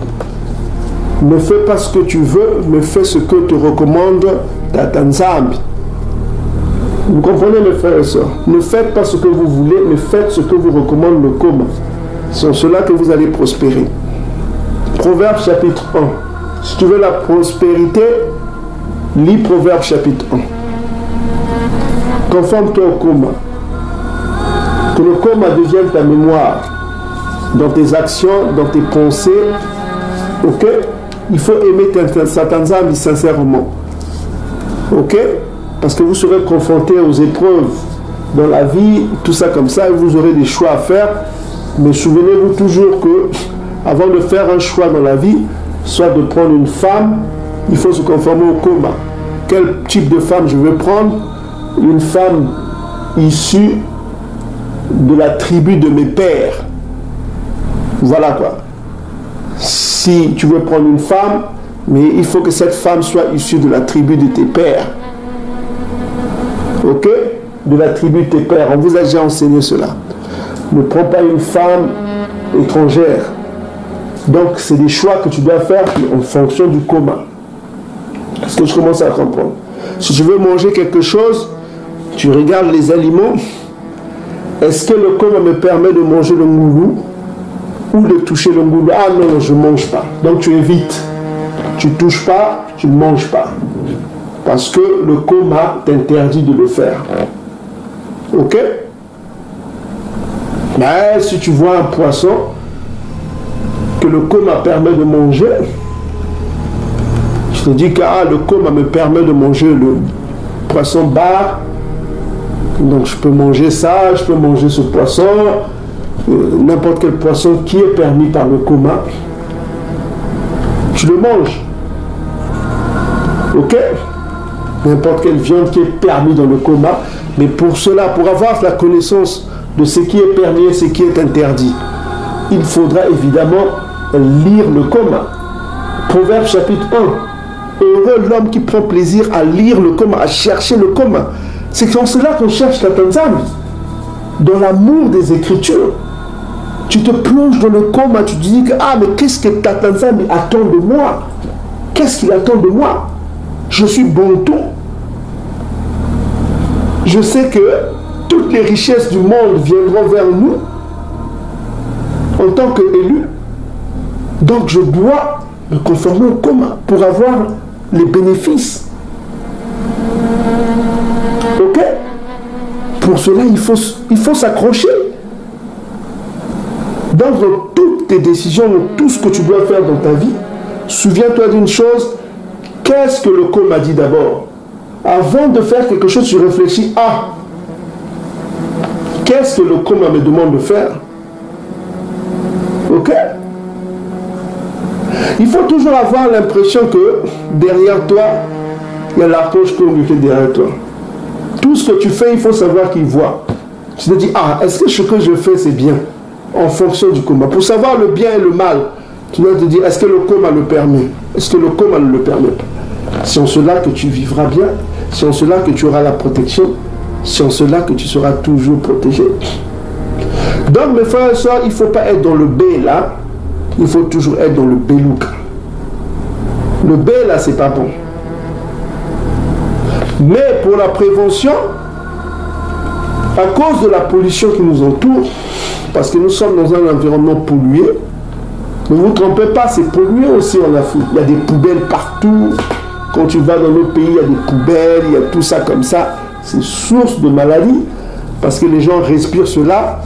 Ne fais pas ce que tu veux, mais fais ce que te recommande Tatanzam. Vous comprenez, mes frères et sœurs? Ne faites pas ce que vous voulez, mais faites ce que vous recommande le coma. C'est en cela que vous allez prospérer. Proverbe chapitre 1. Si tu veux la prospérité, lis Proverbe chapitre 1. Conforme-toi au coma. Que le coma devienne ta mémoire dans tes actions, dans tes pensées. Ok? Il faut aimer Tatanzam sincèrement. Ok? Parce que vous serez confronté aux épreuves dans la vie, tout ça comme ça, et vous aurez des choix à faire. Mais souvenez-vous toujours que, avant de faire un choix dans la vie, soit de prendre une femme, il faut se conformer au coma. Quel type de femme je vais prendre? Une femme issue de la tribu de mes pères. Voilà quoi. Si tu veux prendre une femme, mais il faut que cette femme soit issue de la tribu de tes pères. Ok? De la tribu de tes pères. On vous a déjà enseigné cela. Ne prends pas une femme étrangère. Donc, c'est des choix que tu dois faire en fonction du coma. Est-ce que je commence à comprendre? Si tu veux manger quelque chose, tu regardes les aliments. Est-ce que le coma me permet de manger le ngoulou ou de toucher le ngoulou? Ah non, je ne mange pas. Donc, tu évites. Tu ne touches pas, tu ne manges pas. Parce que le coma t'interdit de le faire. Ok? Mais si tu vois un poisson que le coma permet de manger, je te dis que le coma me permet de manger le poisson bar, donc je peux manger ça, je peux manger ce poisson, n'importe quel poisson qui est permis par le coma, tu le manges. Ok? N'importe quelle viande qui est permis dans le coma, mais pour cela, pour avoir la connaissance de ce qui est permis et ce qui est interdit, il faudra évidemment lire le coma. Proverbe chapitre 1. Heureux l'homme qui prend plaisir à lire le coma, à chercher le coma. C'est en cela qu'on cherche Tatanzam. Dans l'amour des Écritures. Tu te plonges dans le coma, tu te dis que mais qu'est-ce que Tatanzam attend de moi? Qu'est-ce qu'il attend de moi? Je suis Bantou. Je sais que toutes les richesses du monde viendront vers nous en tant qu'élus. Donc je dois me conformer au coma pour avoir les bénéfices. pour cela, il faut s'accrocher. Dans toutes tes décisions, dans tout ce que tu dois faire dans ta vie, souviens-toi d'une chose, qu'est-ce que le co m'a dit d'abord? Avant de faire quelque chose, tu réfléchis, ah, qu'est-ce que le co me demande de faire? Ok? Il faut toujours avoir l'impression que derrière toi, il y a l'archange qui est derrière toi. Tout ce que tu fais, il faut savoir qu'il voit. Tu te dis, ah, est-ce que ce que je fais, c'est bien? En fonction du coma. Pour savoir le bien et le mal, tu dois te dire, est-ce que le coma le permet? Est-ce que le coma ne le permet pas? C'est en cela que tu vivras bien, c'est en cela que tu auras la protection, c'est en cela que tu seras toujours protégé. Donc, mes frères et sœurs, il ne faut pas être dans le B là, il faut toujours être dans le Belouk. Le B là, c'est pas bon. Mais pour la prévention, à cause de la pollution qui nous entoure, parce que nous sommes dans un environnement pollué, ne vous trompez pas, c'est pollué aussi en Afrique. Il y a des poubelles partout. Quand tu vas dans nos pays, il y a des poubelles, il y a tout ça comme ça. C'est source de maladies, parce que les gens respirent cela.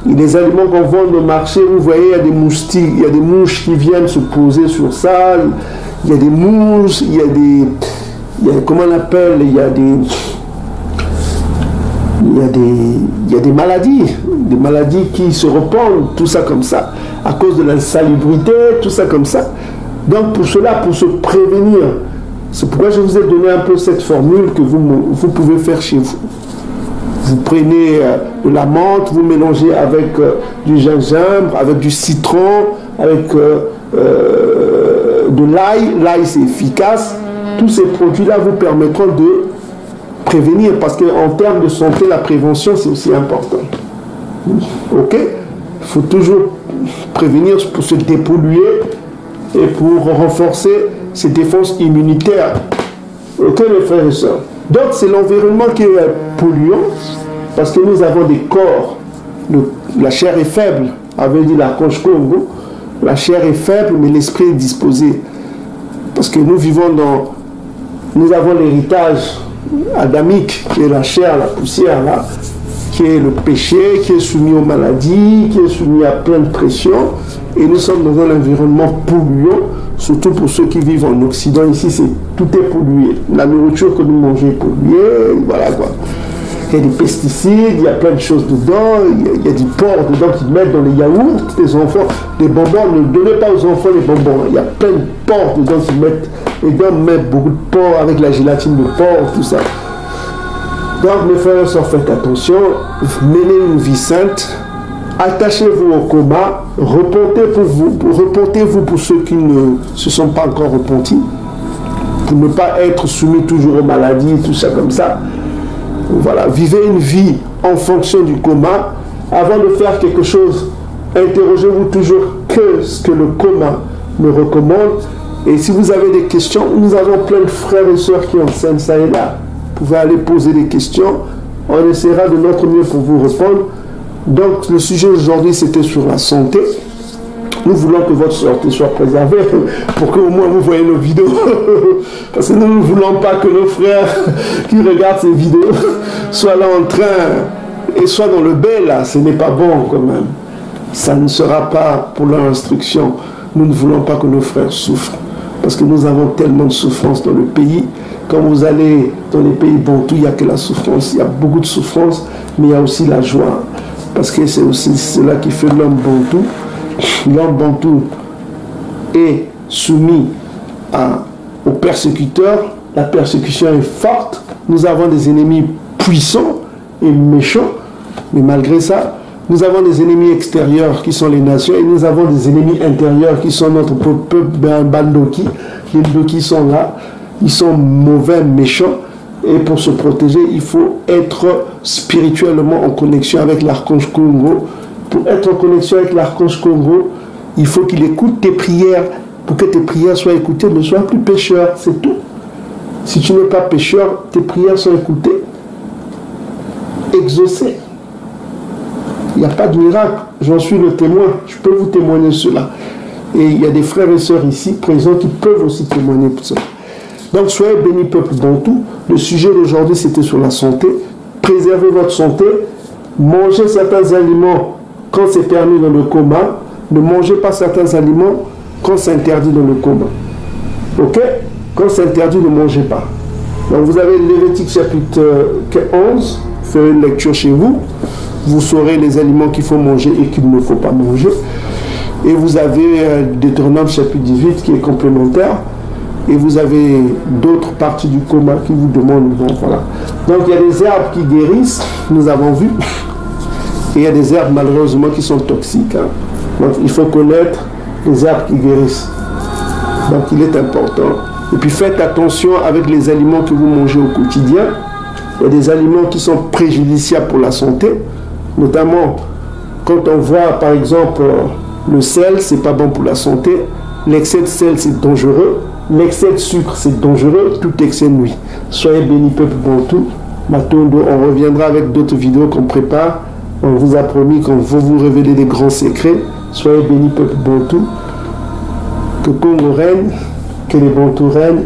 Et les aliments qu'on vend au marché, vous voyez, il y a des moustiques, il y a des mouches qui viennent se poser sur ça. Il y a des mouches, il y a comment on appelle, il y a des maladies qui se répandent, tout ça comme ça, à cause de l'insalubrité, tout ça comme ça. Donc pour cela, pour se prévenir, c'est pourquoi je vous ai donné un peu cette formule que vous pouvez faire chez vous. Vous prenez de la menthe, vous mélangez avec du gingembre, avec du citron, avec de l'ail. L'ail, c'est efficace. Tous ces produits-là vous permettront de prévenir, parce qu'en termes de santé, la prévention, c'est aussi important. Ok? Il faut toujours prévenir pour se dépolluer et pour renforcer ses défenses immunitaires. Ok, mes frères et sœurs? Donc, c'est l'environnement qui est polluant, parce que nous avons des corps. La chair est faible, avait dit l'archange Congo. La chair est faible, mais l'esprit est disposé. Parce que nous vivons dans... Nous avons l'héritage adamique, qui est la chair, la poussière, là, qui est le péché, qui est soumis aux maladies, qui est soumis à plein de pression. Et nous sommes dans un environnement polluant, surtout pour ceux qui vivent en Occident. Ici, tout est pollué. La nourriture que nous mangeons est polluée, voilà quoi. Il y a des pesticides, il y a plein de choses dedans, il y a du porc dedans qu'ils mettent dans les yaourts, les enfants, les bonbons, ne donnez pas aux enfants les bonbons. Il y a plein de porc dedans qu'ils mettent, et donc mettent beaucoup de porc avec la gélatine de porc, tout ça. Donc mes frères et sœurs, faites attention, menez une vie sainte, attachez-vous au coma, repentez-vous pour ceux qui ne se sont pas encore repentis, pour ne pas être soumis toujours aux maladies, tout ça comme ça. Voilà, vivez une vie en fonction du coma. Avant de faire quelque chose, interrogez-vous toujours ce que le coma me recommande. Et si vous avez des questions, nous avons plein de frères et sœurs qui enseignent ça et là. Vous pouvez aller poser des questions. On essaiera de notre mieux pour vous répondre. Donc le sujet aujourd'hui, c'était sur la santé. Nous voulons que votre santé soit préservée pour qu'au moins vous voyez nos vidéos. Parce que nous ne voulons pas que nos frères qui regardent ces vidéos soient là en train et soient dans le bain là. Ce n'est pas bon quand même. Ça ne sera pas pour leur instruction. Nous ne voulons pas que nos frères souffrent. Parce que nous avons tellement de souffrance dans le pays. Quand vous allez dans les pays bantous, il n'y a que la souffrance. Il y a beaucoup de souffrance, mais il y a aussi la joie. Parce que c'est aussi cela qui fait l'homme bantou. L'homme bantou est soumis aux persécuteurs. La persécution est forte. Nous avons des ennemis puissants et méchants. Mais malgré ça, nous avons des ennemis extérieurs qui sont les nations. Et nous avons des ennemis intérieurs qui sont notre peuple Bandoki. Les Ndoki sont là. Ils sont mauvais, méchants. Et pour se protéger, il faut être spirituellement en connexion avec l'archange Congo. Pour être en connexion avec l'archange Congo, il faut qu'il écoute tes prières. Pour que tes prières soient écoutées, ne sois plus pécheur, c'est tout. Si tu n'es pas pécheur, tes prières sont écoutées, exaucées. Il n'y a pas de miracle, j'en suis le témoin, je peux vous témoigner cela. Et il y a des frères et sœurs ici présents qui peuvent aussi témoigner pour cela. Donc soyez bénis peuple bantou. Le sujet d'aujourd'hui c'était sur la santé. préserver votre santé, mangez certains aliments quand c'est permis dans le coma, ne mangez pas certains aliments quand c'est interdit dans le coma. Ok? Quand c'est interdit, ne mangez pas. Donc vous avez Lévitique chapitre 11, faites une lecture chez vous, vous saurez les aliments qu'il faut manger et qu'il ne faut pas manger. Et vous avez Deutéronome chapitre 18 qui est complémentaire. Et vous avez d'autres parties du coma qui vous demandent. Bon, voilà. Donc il y a des herbes qui guérissent, nous avons vu. Et il y a des herbes malheureusement qui sont toxiques. Hein. Donc il faut connaître les herbes qui guérissent. Donc il est important. Et puis faites attention avec les aliments que vous mangez au quotidien. Il y a des aliments qui sont préjudiciables pour la santé. Notamment quand on voit par exemple le sel, c'est pas bon pour la santé. L'excès de sel, c'est dangereux. L'excès de sucre, c'est dangereux. Tout excès nuit. Soyez bénis, peuple Bantou. Matondo, on reviendra avec d'autres vidéos qu'on prépare. On vous a promis qu'on va vous révéler des grands secrets. Soyez bénis, peuple Bantou. Que Congo règne, que les Bantous règnent.